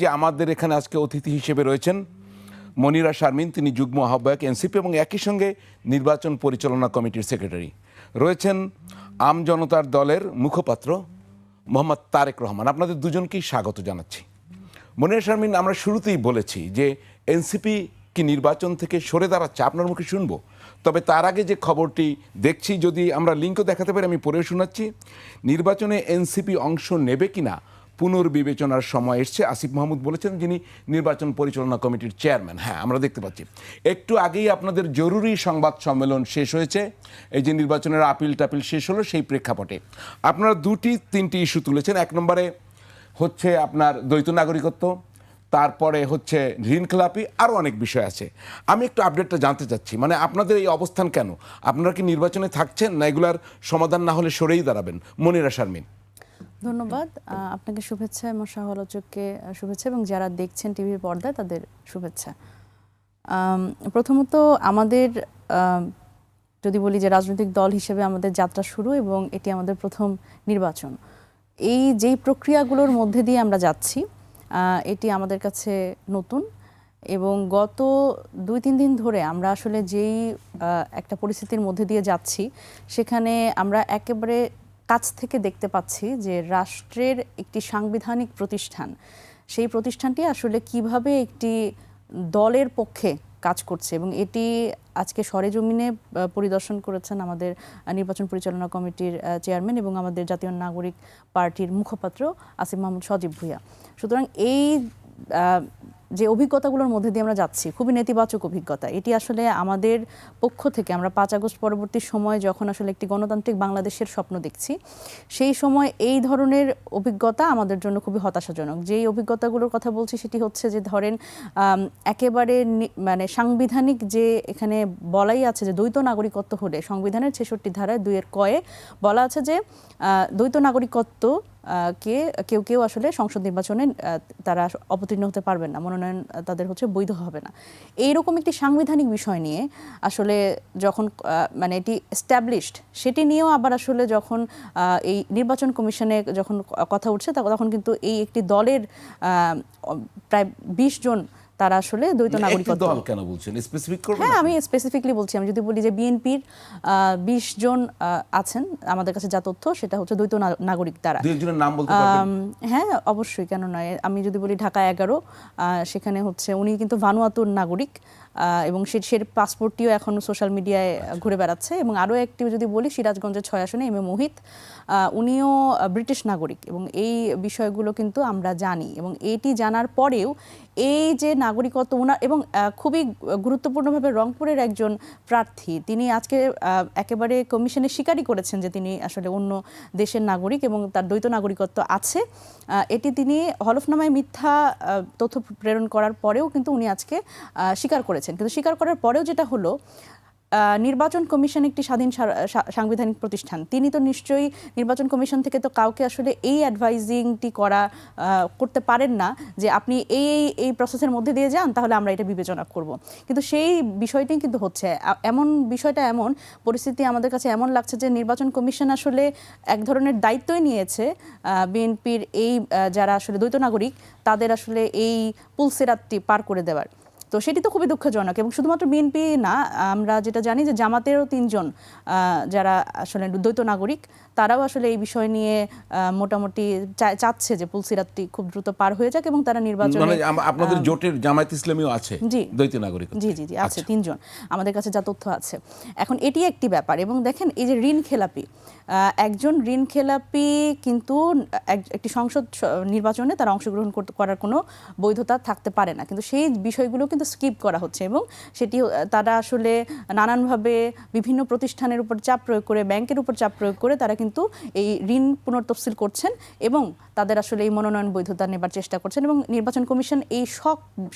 যে আমাদের এখানে আজকে অতিথি হিসেবে রয়েছেন মনিরা শারমিন, তিনি যুগ্ম আহ্বায়ক এনসিপি এবং একই সঙ্গে নির্বাচন পরিচালনা কমিটির সেক্রেটারি। রয়েছেন আম জনতার দলের মুখপাত্র মোহাম্মদ তারেক রহমান। আপনাদের দুজনকেই স্বাগত জানাচ্ছি। মনিরা শারমিন, আমরা শুরুতেই বলেছি যে এনসিপি কি নির্বাচন থেকে সরে দাঁড়াচ্ছে, আপনার মুখে শুনবো। তবে তার আগে যে খবরটি দেখছি, যদি আমরা লিঙ্কও দেখাতে পারি, আমি পড়ে শোনাচ্ছি। নির্বাচনে এনসিপি অংশ নেবে কিনা পুনর্বিবেচনার সময় এসছে, আসিফ মাহমুদ বলেছেন, যিনি নির্বাচন পরিচালনা কমিটির চেয়ারম্যান। হ্যাঁ, আমরা দেখতে পাচ্ছি একটু আগেই আপনাদের জরুরি সংবাদ সম্মেলন শেষ হয়েছে, এই যে নির্বাচনের আপিল টাপিল শেষ হলো, সেই প্রেক্ষাপটে আপনারা তিনটি ইস্যু তুলেছেন। এক নম্বরে হচ্ছে আপনার দ্বৈত নাগরিকত্ব, তারপরে হচ্ছে ঋণখেলাপি, আরও অনেক বিষয় আছে। আমি একটু আপডেটটা জানতে চাচ্ছি, মানে আপনাদের এই অবস্থান কেন? আপনারা কি নির্বাচনে থাকছেন, না এগুলার সমাধান না হলে সরেই দাঁড়াবেন? মনিরা শারমিন। ধন্যবাদ আপনাকে, শুভেচ্ছা এবং সহ-আলোচককে শুভেচ্ছা, এবং যারা দেখছেন টিভির পর্দায় তাদের শুভেচ্ছা। প্রথমত আমাদের যদি বলি যে রাজনৈতিক দল হিসেবে আমাদের যাত্রা শুরু, এবং এটি আমাদের প্রথম নির্বাচন। এই যেই প্রক্রিয়াগুলোর মধ্যে দিয়ে আমরা যাচ্ছি, এটি আমাদের কাছে নতুন, এবং গত 2-3 দিন ধরে আমরা আসলে যেই একটা পরিস্থিতির মধ্যে দিয়ে যাচ্ছি, সেখানে আমরা একেবারে কাছ থেকে দেখতে পাচ্ছি যে রাষ্ট্রের একটি সাংবিধানিক প্রতিষ্ঠান, সেই প্রতিষ্ঠানটি আসলে কিভাবে একটি দলের পক্ষে কাজ করছে, এবং এটি আজকে সরেজমিনে পরিদর্শন করেছেন আমাদের নির্বাচন পরিচালনা কমিটির চেয়ারম্যান এবং আমাদের জাতীয় নাগরিক পার্টির মুখপাত্র আসিফ মাহমুদ সজীব ভুঁইয়া। সুতরাং এই যে অভিজ্ঞতাগুলোর মধ্যে দিয়ে আমরা যাচ্ছি, খুবই নেতিবাচক অভিজ্ঞতা। এটি আসলে আমাদের পক্ষ থেকে আমরা 5 আগস্ট পরবর্তী সময় যখন আসলে একটি গণতান্ত্রিক বাংলাদেশের স্বপ্ন দেখছি, সেই সময় এই ধরনের অভিজ্ঞতা আমাদের জন্য খুবই হতাশাজনক। যেই অভিজ্ঞতাগুলোর কথা বলছি সেটি হচ্ছে যে ধরেন একেবারে মানে সাংবিধানিক যে এখানে বলাই আছে যে দ্বৈত নাগরিকত্ব হলে সংবিধানের 66 ধারায় 2 এর কয়ে বলা আছে যে দ্বৈত নাগরিকত্ব কেউ কেউ আসলে সংসদ নির্বাচনে তারা অবতীর্ণ হতে পারবেন না, মনোনয়ন তাদের হচ্ছে বৈধ হবে না। এইরকম একটি সাংবিধানিক বিষয় নিয়ে আসলে যখন মানে এটি এস্টাবলিশড, সেটি নিয়েও আবার আসলে যখন এই নির্বাচন কমিশনে যখন কথা উঠছে, তখন কিন্তু এই একটি দলের প্রায় 20 জন তারা আসলে দ্বৈত নাগরিকত্ব। দল কেন বলছেন, স্পেসিফিক করবেন? হ্যাঁ, আমি স্পেসিফিকলি বলছি। আমি যদি বলি যে বিএনপির 20 জন আছেন, আমাদের কাছে যা তথ্য সেটা হচ্ছে দ্বৈত নাগরিক তারা। দুইজনের নাম বলতে পারবেন? হ্যাঁ, অবশ্যই, কেন নয়। আমি যদি বলি ঢাকা 11, সেখানে হচ্ছে উনি কিন্তু ভানুয়াতুর নাগরিক, এবং সে পাসপোর্টটিও এখন সোশ্যাল মিডিয়ায় ঘুরে বেড়াচ্ছে। এবং আরও একটি যদি বলি, সিরাজগঞ্জের 6 আসনে এম এ মোহিত, উনিও ব্রিটিশ নাগরিক, এবং এই বিষয়গুলো কিন্তু আমরা জানি। এবং এটি জানার পরেও এই যে নাগরিকত্ব ওনার, এবং খুবই গুরুত্বপূর্ণভাবে রংপুরের একজন প্রার্থী, তিনি আজকে একেবারে কমিশনে স্বীকারই করেছেন যে তিনি আসলে অন্য দেশের নাগরিক এবং তার দ্বৈত নাগরিকত্ব আছে। এটি তিনি হলফনামায় মিথ্যা তথ্য প্রেরণ করার পরেও কিন্তু উনি আজকে স্বীকার করেছেন। কিন্তু স্বীকার করার পরেও যেটা হলো, নির্বাচন কমিশন একটি স্বাধীন সাংবিধানিক প্রতিষ্ঠান। তিনি তো নিশ্চয়ই নির্বাচন কমিশন থেকে তো কাউকে আসলে এই অ্যাডভাইজিংটি করতে পারেন না যে আপনি এই প্রসেসের মধ্যে দিয়ে যান, তাহলে আমরা এটা বিবেচনা করব। কিন্তু সেই বিষয়টি কিন্তু হচ্ছে বিষয়টা এমন পরিস্থিতি আমাদের কাছে এমন লাগছে যে নির্বাচন কমিশন আসলে এক ধরনের দায়িত্বই নিয়েছে বিএনপির এই যারা আসলে দ্বৈত নাগরিক, তাদের আসলে এই পুলসেরাতটি পার করে দেওয়ার। তো সেটি তো খুবই দুঃখজনক। এবং শুধুমাত্র বিএনপি না, আমরা যেটা জানি যে জামাতেরও 3 জন যারা আসলে দ্বৈত নাগরিক, তারাও আসলে এই বিষয় নিয়ে মোটামুটি চাচ্ছে যে পুলসিরাতটি খুব দ্রুত পার হয়ে যাক, এবং তারা নির্বাচনে। মানে আপনাদের জোটের জামায়াত ইসলামীও আছে দ্বৈত নাগরিক? জি জি জি, আছে 3 জন, আমাদের কাছে যা তথ্য আছে। এখন এটি একটি ব্যাপার। এবং দেখেন, এই যে ঋণ খেলাপি, একজন ঋণ খেলাপি কিন্তু একটি সংসদ নির্বাচনে তারা অংশগ্রহণ করার কোনো বৈধতা থাকতে পারে না, কিন্তু সেই বিষয়গুলো কিন্তু স্কিপ করা হচ্ছে। এবং সেটি তারা আসলে নানানভাবে বিভিন্ন প্রতিষ্ঠানের উপর চাপ প্রয়োগ করে, ব্যাংকের উপর চাপ প্রয়োগ করে তারা কিন্তু এই ঋণ পুনর্তফসিল করছেন, এবং তাদের আসলে এই মনোনয়ন বৈধতা নেবার চেষ্টা করছেন। এবং নির্বাচন কমিশন এই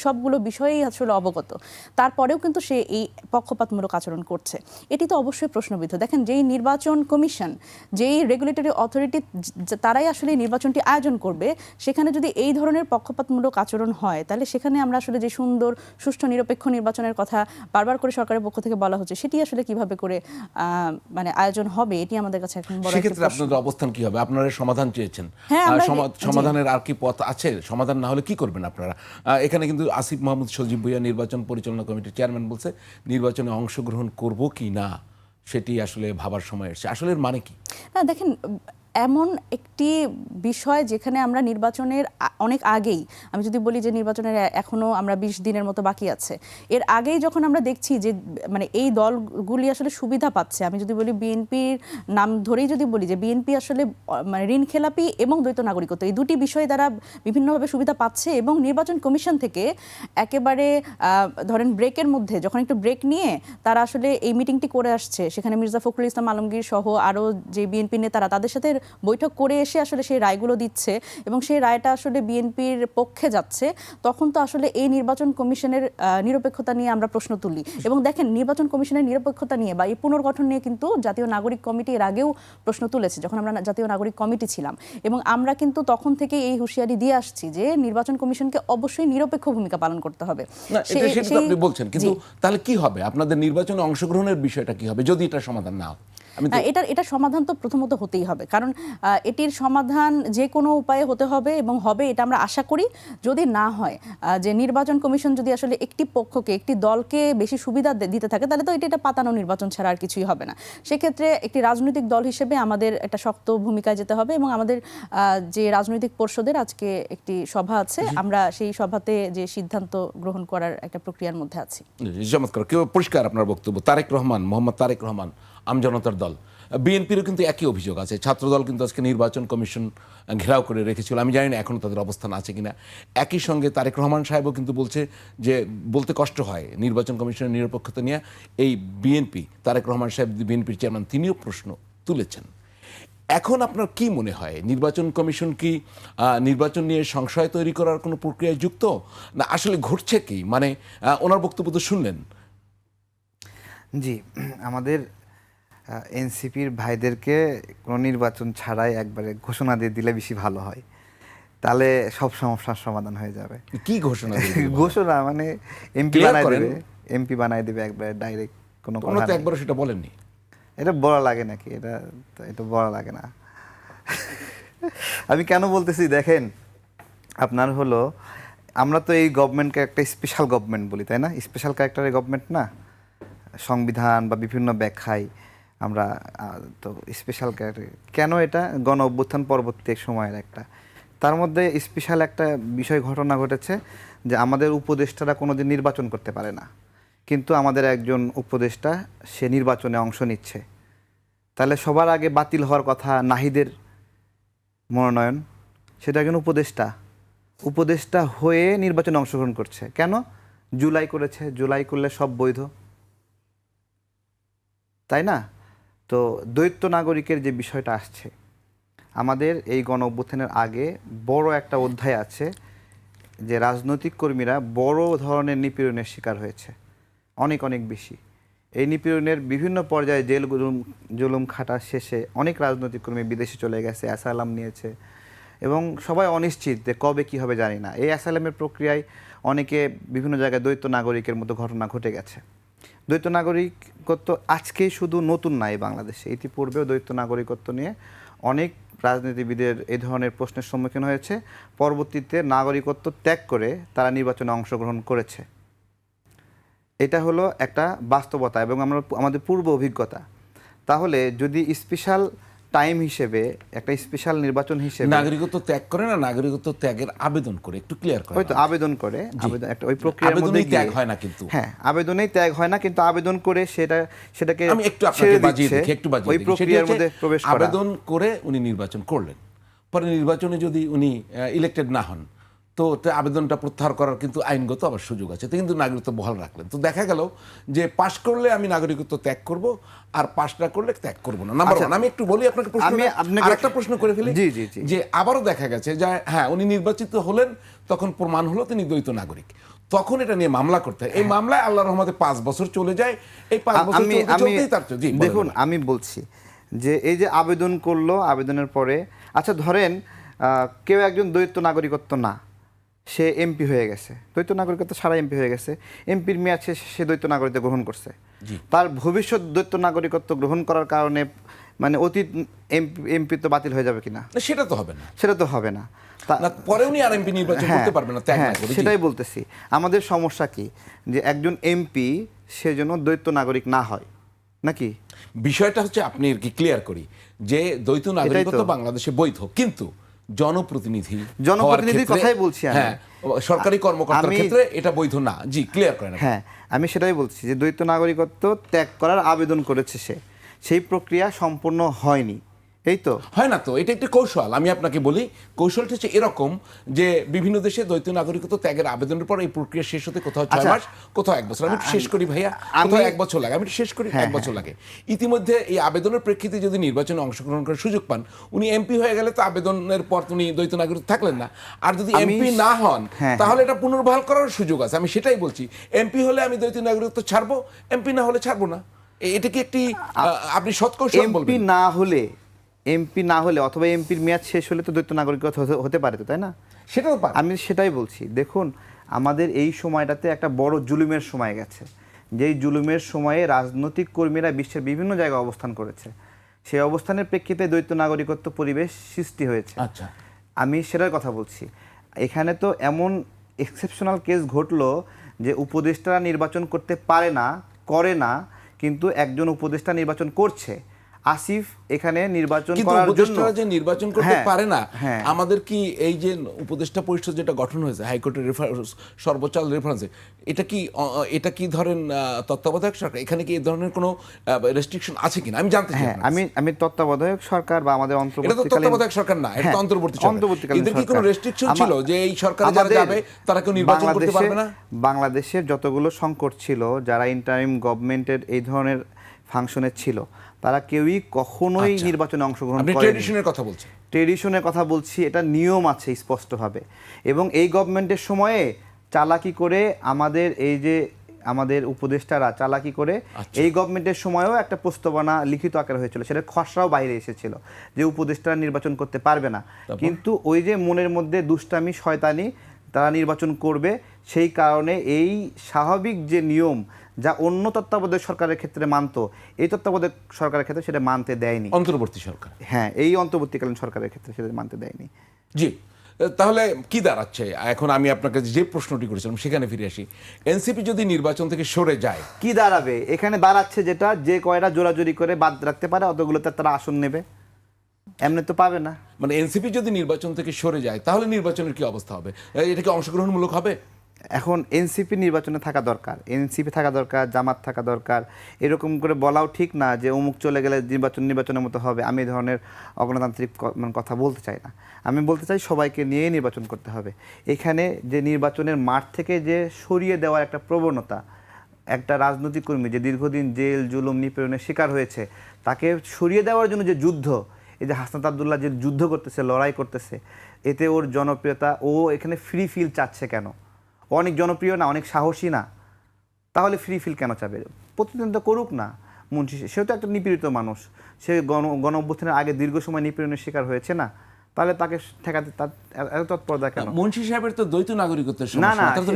সবগুলো বিষয়েই আসলে অবগত, তারপরেও কিন্তু সে এই পক্ষপাতমূলক আচরণ করছে। এটি তো অবশ্যই প্রশ্নবিদ্ধ। দেখেন, যেই নির্বাচন কমিশন, যেই রেগুলেটরি অথরিটি, তারাই আসলে নির্বাচনটি আয়োজন করবে, সেখানে যদি এই ধরনের পক্ষপাতমূলক আচরণ হয়, তাহলে সেখানে আমরা আসলে যে সুন্দর সুষ্ঠু নিরপেক্ষ নির্বাচনের কথা বারবার করে সরকারের পক্ষ থেকে বলা হচ্ছে, সেটি আসলে কিভাবে করে মানে আয়োজন হবে, এটি আমাদের কাছে এখন বড় সেক্ষেত্রে আপনাদের অবস্থান কি হবে? আপনারা সমাধান চেয়েছেন, হ্যাঁ, আমরা সমাধানের আর কি পথ আছে? সমাধান না হলে কি করবেন আপনারা? এখানে কিন্তু আসিফ মাহমুদ সজীব ভুঁইয়া নির্বাচন পরিচালনা কমিটির চেয়ারম্যান বলছে নির্বাচনে অংশগ্রহণ করব কি না সেটি আসলে ভাবার সময় এসেছে। আসলে এর মানে কি? না দেখেন, এমন একটি বিষয় যেখানে আমরা নির্বাচনের অনেক আগেই, আমি যদি বলি যে নির্বাচনের এখনো আমরা 20 দিনের মতো বাকি আছে, এর আগেই যখন আমরা দেখছি যে মানে এই দলগুলি আসলে সুবিধা পাচ্ছে, আমি যদি বলি বিএনপির নাম ধরেই যদি বলি যে বিএনপি আসলে মানে ঋণ খেলাপি এবং দ্বৈত নাগরিকত্ব, এই দুটি বিষয়ে তারা বিভিন্নভাবে সুবিধা পাচ্ছে এবং নির্বাচন কমিশন থেকে একেবারে ধরেন ব্রেকের মধ্যে যখন একটু ব্রেক নিয়ে তারা আসলে এই মিটিংটি করে আসছে, সেখানে মির্জা ফখরুল ইসলাম আলমগীর সহ আরও যে বিএনপি নেতারা তাদের সাথে বৈঠক করে এসে আসলে সেই রায়গুলো দিচ্ছে এবং সেই রায়টা আসলে বিএনপির পক্ষে যাচ্ছে, তখন তো আসলে এই নির্বাচন কমিশনের নিরপেক্ষতা নিয়ে আমরা প্রশ্ন তুলি। এবং দেখেন, নির্বাচন কমিশনের নিরপেক্ষতা নিয়ে বা এই পুনর্গঠন নিয়ে কিন্তু জাতীয় নাগরিক কমিটি এর আগেও প্রশ্ন তুলেছে যখন আমরা জাতীয় নাগরিক কমিটি ছিলাম, এবং আমরা কিন্তু তখন থেকে এই হুঁশিয়ারি দিয়ে আসছি যে নির্বাচন কমিশনকে অবশ্যই নিরপেক্ষ ভূমিকা পালন করতে হবে। না, সেটা তো আপনি বলছেন, কিন্তু তাহলে কি হবে? আপনাদের নির্বাচনে অংশগ্রহণের বিষয়টা কি হবে যদি এটা সমাধান না হয়? এটা সমাধান তো প্রথমত হতেই হবে, কারণ এটির সমাধান যে কোনো উপায়ে হতে হবে এবং হবে, এটা আমরা আশা করি। যদি না হয় যে নির্বাচন কমিশন যদি আসলে একটি পক্ষকে, একটি দলকে বেশি সুবিধা দিতে থাকে, তাহলে তো এটা পাতানো নির্বাচন ছাড়া আর কিছুই হবে না। সেক্ষেত্রে একটি রাজনৈতিক দল হিসেবে আমাদের একটা শক্ত ভূমিকায় যেতে হবে এবং আমাদের যে রাজনৈতিক পর্ষদের আজকে একটি সভা আছে, আমরা সেই সভাতে যে সিদ্ধান্ত গ্রহণ করার একটা প্রক্রিয়ার মধ্যে আছি। চমৎকার, কেউ পরিষ্কার আপনার বক্তব্য। তারেক রহমান, মোহাম্মদ তারেক রহমান, আমজনতার দল, বিএনপিরও কিন্তু একই অভিযোগ আছে। ছাত্রদল কিন্তু আজকে নির্বাচন কমিশন ঘেরাও করে রেখেছিল, আমি জানি না এখনো তাদের অবস্থান আছে কিনা। একই সঙ্গে তারেক রহমান সাহেবও কিন্তু বলছে যে বলতে কষ্ট হয় নির্বাচন কমিশনের নিরপেক্ষতা নিয়ে। এই বিএনপি, তারেক রহমান সাহেব বিএনপির চেয়ারম্যান, তিনিও প্রশ্ন তুলেছেন। এখন আপনার কি মনে হয়, নির্বাচন কমিশন কি নির্বাচন নিয়ে সংশয় তৈরি করার কোনো প্রক্রিয়ায় যুক্ত, না আসলে ঘটছে কি? মানে ওনার বক্তব্য তো শুনলেন। জি, আমাদের এনসিপির ভাইদেরকে কোনো নির্বাচন ছাড়াই একবারে ঘোষণা দিয়ে দিলে বেশি ভালো হয়, তাহলে সব সমস্যার সমাধান হয়ে যাবে। কি ঘোষণা দিলেন? ঘোষণা মানে এমপি Clear বানাই করেন। দেবে, এমপি বানাই দেবে একবারে ডাইরেক্ট, কোনো কোনো কথা তো নেই। একবারও সেটা বলেননি। এটা বড় লাগে নাকি? এটা বড় লাগে না। আমি কেন বলতেছি দেখেন, আপনার হলো, আমরা তো এই গভর্নমেন্টকে একটা স্পেশাল গভর্নমেন্ট বলি, তাই না? স্পেশাল ক্যারেক্টারের গভর্নমেন্ট না, সংবিধান বা বিভিন্ন ব্যাখ্যায় আমরা তো স্পেশাল ক্যারেক্টার কেন? এটা গণ অভ্যুত্থান পরবর্তী এক সময়ের একটা, তার মধ্যে স্পেশাল একটা বিষয় ঘটনা ঘটেছে যে আমাদের উপদেষ্টারা কোনোদিন নির্বাচন করতে পারে না, কিন্তু আমাদের একজন উপদেষ্টা সে নির্বাচনে অংশ নিচ্ছে। তাহলে সবার আগে বাতিল হওয়ার কথা নাহিদের মনোনয়ন, সেটা একজন উপদেষ্টা হয়ে নির্বাচনে অংশগ্রহণ করছে। কেন? জুলাই করেছে, জুলাই করলে সব বৈধ, তাই না? তো দ্বৈত নাগরিকের যে বিষয়টা আসছে, আমাদের এই গণ অভ্যুত্থানের আগে বড় একটা অধ্যায় আছে যে রাজনৈতিক কর্মীরা বড় ধরনের নিপীড়নের শিকার হয়েছে, অনেক অনেক বেশি। এই নিপীড়নের বিভিন্ন পর্যায়ে জেল জুলুম খাটা শেষে অনেক রাজনৈতিক কর্মী বিদেশে চলে গেছে, অ্যাসাইলাম নিয়েছে, এবং সবাই অনিশ্চিত যে কবে কী হবে জানি না। এই অ্যাসাইলামের প্রক্রিয়ায় অনেকে বিভিন্ন জায়গায় দ্বৈত নাগরিকের মতো ঘটনা ঘটে গেছে। দ্বৈত নাগরিকত্ব আজকে শুধু নতুন নাই বাংলাদেশে, ইতিপূর্বেও দ্বৈত নাগরিকত্ব নিয়ে অনেক রাজনীতিবিদের এই ধরনের প্রশ্নের সম্মুখীন হয়েছে। পরবর্তীতে নাগরিকত্ব ত্যাগ করে তারা নির্বাচনে অংশগ্রহণ করেছে। এটা হলো একটা বাস্তবতা এবং আমাদের পূর্ব অভিজ্ঞতা। তাহলে যদি স্পেশাল টাইম হিসেবে, একটা স্পেশাল নির্বাচন হিসেবে নাগরিকত্ব ত্যাগ করে না, নাগরিকত্ব ত্যাগের আবেদন করে, একটু ক্লিয়ার করে। হয়তো আবেদন করে, আবেদন একটা ওই প্রক্রিয়ার মধ্যে আবেদনেই ত্যাগ হয় না কিন্তু। হ্যাঁ, আবেদনেই ত্যাগ হয় না, কিন্তু আবেদন করে সেটাকে আমি একটু আপনাকে বাজিয়ে দেখি, একটু বাজিয়ে ওই দেখি। প্রক্রিয়ার মধ্যে প্রবেশ করা। আবেদন করে উনি নির্বাচন করলেন, পরে নির্বাচনে যদি উনি ইলেক্টেড না হন, তো আবেদনটা প্রত্যাহার করার কিন্তু আইনগত আবার সুযোগ আছে, তো কিন্তু নাগরিকত্ব বহাল রাখলেন। তো দেখা গেল যে পাশ করলে আমি নাগরিকত্ব ত্যাগ করব, আর পাশ না করলে ত্যাগ করব না। Number one. আমি একটু বলি আপনাকে, আরেকটা প্রশ্ন করে ফেলি। যে আবারও দেখা গেছে যে হ্যাঁ, উনি নির্বাচিত হলেন, তখন প্রমাণ হলো তিনি দ্বৈত নাগরিক, তখন এটা নিয়ে মামলা করতে হয়। এই মামলায় আল্লাহর রহমতে 5 বছর চলে যায়। এই 5 বছর চলতেই তার দেখুন, আমি বলছি যে এই যে আবেদন করলো, আবেদনের পরে আচ্ছা ধরেন কেউ একজন দ্বৈত নাগরিকত্ব না, সে এমপি হয়ে গেছে, দ্বৈত নাগরিকত্ব ছাড়া এমপি হয়ে গেছে, এমপির মেয়াদ শেষে সে দ্বৈত নাগরিকত্ব গ্রহণ করছে, তার ভবিষ্যৎ দ্বৈত নাগরিকত্ব গ্রহণ করার কারণে মানে অতীত এমপি তো বাতিল হয়ে যাবে কিনা, না, সেটা তো হবে না। সেটা তো হবে না। না, পরে উনি আর এমপি নির্বাচন করতে পারবেন না, ত্যাগ না করে। জি। সেটাই বলতেছি, আমাদের সমস্যা কি যে একজন এমপি সে যেন দ্বৈত নাগরিক না হয় নাকি। বিষয়টা হচ্ছে, আপনি আর কি ক্লিয়ার করি যে দ্বৈত নাগরিকত্ব বাংলাদেশে বৈধ, কিন্তু জনপ্রতিনিধির জনপ্রতিনিধির কথাই বলছি আমি। হ্যাঁ, সরকারি কর্মকর্তার ক্ষেত্রে এটা বৈধ না। জি, ক্লিয়ার করেন। হ্যাঁ, আমি সেটাই বলছি যে দ্বৈত নাগরিকত্ব ত্যাগ করার আবেদন করেছে সে, সেই প্রক্রিয়া সম্পূর্ণ হয়নি, এই তো হয় না তো, এটা একটা কৌশল। আমি আপনাকে বলি, কৌশলটা হচ্ছে এরকম যে বিভিন্ন দেশে দ্বৈত নাগরিকত্ব ত্যাগের আবেদনের পর এই প্রক্রিয়া শেষ হতে কোথাও 6 মাস, কোথাও 1 বছর। আমি একটু শেষ করি ভাইয়া, কোথাও 1 বছর লাগে। আমি একটু শেষ করি, 1 বছর লাগে। ইতিমধ্যে এই আবেদনের প্রেক্ষিতে যদি নির্বাচনে অংশগ্রহণ করার সুযোগ পান, উনি এমপি হয়ে গেলে তো আবেদনের পর উনি দ্বৈত নাগরিক থাকলেন না। আর যদি এমপি না হন, তাহলে এটা পুনর্বহাল করার সুযোগ আছে। আমি সেটাই বলছি, এমপি হলে আমি দ্বৈত নাগরিকত্ব ছাড়বো, এমপি না হলে ছাড়বো না। এটা কি একটি আপনি সৎকৌশল বলবেন? এমপি না হলে অথবা এমপির মেয়াদ শেষ হলে তো দ্বৈত নাগরিকত্ব হতে পারে তো, তাই না? সেটা তো পারে। আমি সেটাই বলছি, দেখুন আমাদের এই সময়টাতে একটা বড় জুলুমের সময় গেছে, যেই জুলুমের সময়ে রাজনৈতিক কর্মীরা বিশ্বের বিভিন্ন জায়গায় অবস্থান করেছে, সেই অবস্থানের প্রেক্ষিতে দ্বৈত নাগরিকত্ব পরিবেশ সৃষ্টি হয়েছে। আচ্ছা, আমি সেটার কথা বলছি। এখানে তো এমন এক্সেপশনাল কেস ঘটলো যে উপদেষ্টারা নির্বাচন করতে পারে না, করে না, কিন্তু একজন উপদেষ্টা নির্বাচন করছে। আসিফ এখানে নির্বাচন করার জন্য, উপদেষ্টারা যে নির্বাচন করতে পারে না, হ্যাঁ। আমাদের কি এই যে উপদেষ্টা পরিষদ যেটা গঠন হয়েছে হাইকোর্টের সর্বোচ্চ রেফারেন্সে, এটা কি ধরেন তত্ত্বাবধায়ক সরকার, এখানে কি এই ধরনের কোনো রেস্ট্রিকশন আছে কিনা আমি জানতে চাই। হ্যাঁ, আমি তত্ত্বাবধায়ক সরকার বা আমাদের এটা তো অন্তর্বর্তীকালীন, তত্ত্বাবধায়ক সরকার না, এটা তো অন্তর্বর্তী সরকার। এদের কি কোনো রেস্ট্রিকশন ছিল যে এই সরকারে যারা যাবে তারা কেউ নির্বাচন করতে পারবে না? বাংলাদেশের যতগুলো সংকট ছিল, যারা ইন্টারিম গভর্নমেন্টের এই ধরনের ফাংশনে ছিল, তারা কেউই কখনোই নির্বাচনে অংশগ্রহণ করেনি। আপনি ট্রেডিশনের কথা বলছেন? ট্রেডিশনের কথা বলছি, এটা নিয়ম আছে স্পষ্টভাবে। এবং এই গভর্নমেন্টের সময়ে চালাকি করে আমাদের উপদেষ্টারা চালাকি করে এই গভর্নমেন্টের সময়ও একটা প্রস্তাবনা লিখিত আকারে হয়েছিল, সেটা খসড়াও বাইরে এসেছিল যে উপদেষ্টারা নির্বাচন করতে পারবে না। কিন্তু ওই যে মনের মধ্যে দুষ্টামি শয়তানি, তারা নির্বাচন করবে, সেই কারণে এই স্বাভাবিক যে নিয়ম যা অন্য তত্ত্বাবধায়ক সরকারের ক্ষেত্রে মানত, এই তত্ত্বাবধায়ক সরকারের ক্ষেত্রে সেটা মানতে দেয়নি অন্তর্বর্তী সরকার। হ্যাঁ, এই অন্তর্বর্তীকালীন সরকারের ক্ষেত্রে সেটা মানতে দেয়নি। জি, তাহলে কি দাঁড়াচ্ছে এখন? আমি আপনাকে যে প্রশ্নটি করেছিলাম সেখানে ফিরে আসি। এনসিপি যদি নির্বাচন থেকে সরে যায়, কি দাঁড়াবে? এখানে দাঁড়াচ্ছে যেটা, যে কয়টা জোরাজোরি করে বাদ রাখতে পারে অতগুলোতে তারা আসন নেবে, এমনি তো পাবে না। মানে এনসিপি যদি নির্বাচন থেকে সরে যায় তাহলে নির্বাচনের কি অবস্থা হবে? এটা কি অংশগ্রহণমূলক হবে? এখন এনসিপি নির্বাচনে থাকা দরকার, এনসিপি থাকা দরকার, জামাত থাকা দরকার। এরকম করে বলাও ঠিক না যে অমুক চলে গেলে নির্বাচনের মতো হবে। আমি এই ধরনের অগণতান্ত্রিক কথা বলতে চাই না। আমি বলতে চাই সবাইকে নিয়ে নির্বাচন করতে হবে। এখানে যে নির্বাচনের মাঠ থেকে যে সরিয়ে দেওয়ার একটা প্রবণতা, একটা রাজনৈতিক কর্মী যে দীর্ঘদিন জেল জুলুম নিপীড়নের শিকার হয়েছে, তাকে সরিয়ে দেওয়ার জন্য যে যুদ্ধ, এই যে হাসনাত আবদুল্লাহ যে যুদ্ধ করতেছে, লড়াই করতেছে, এতে ওর জনপ্রিয়তা, ও এখানে ফ্রি ফিল চাচ্ছে কেন? অনেক জনপ্রিয় না, অনেক সাহসী না, তাহলে ফ্রি ফিল কেন চাবে? প্রতিদ্বন্দ্বিতা করুক না। মুন্সি সেও তো একটা নিপীড়িত মানুষ, সে গণ অভ্যুত্থানের আগে দীর্ঘ সময় নিপীড়নের শিকার হয়েছে না, তাহলে তাকে ঠেকাতে তার এত তৎপরতা কেন? মুন্সি সাহেবের তো দ্বৈত নাগরিকত্বের না সমস্যা, না, তার তো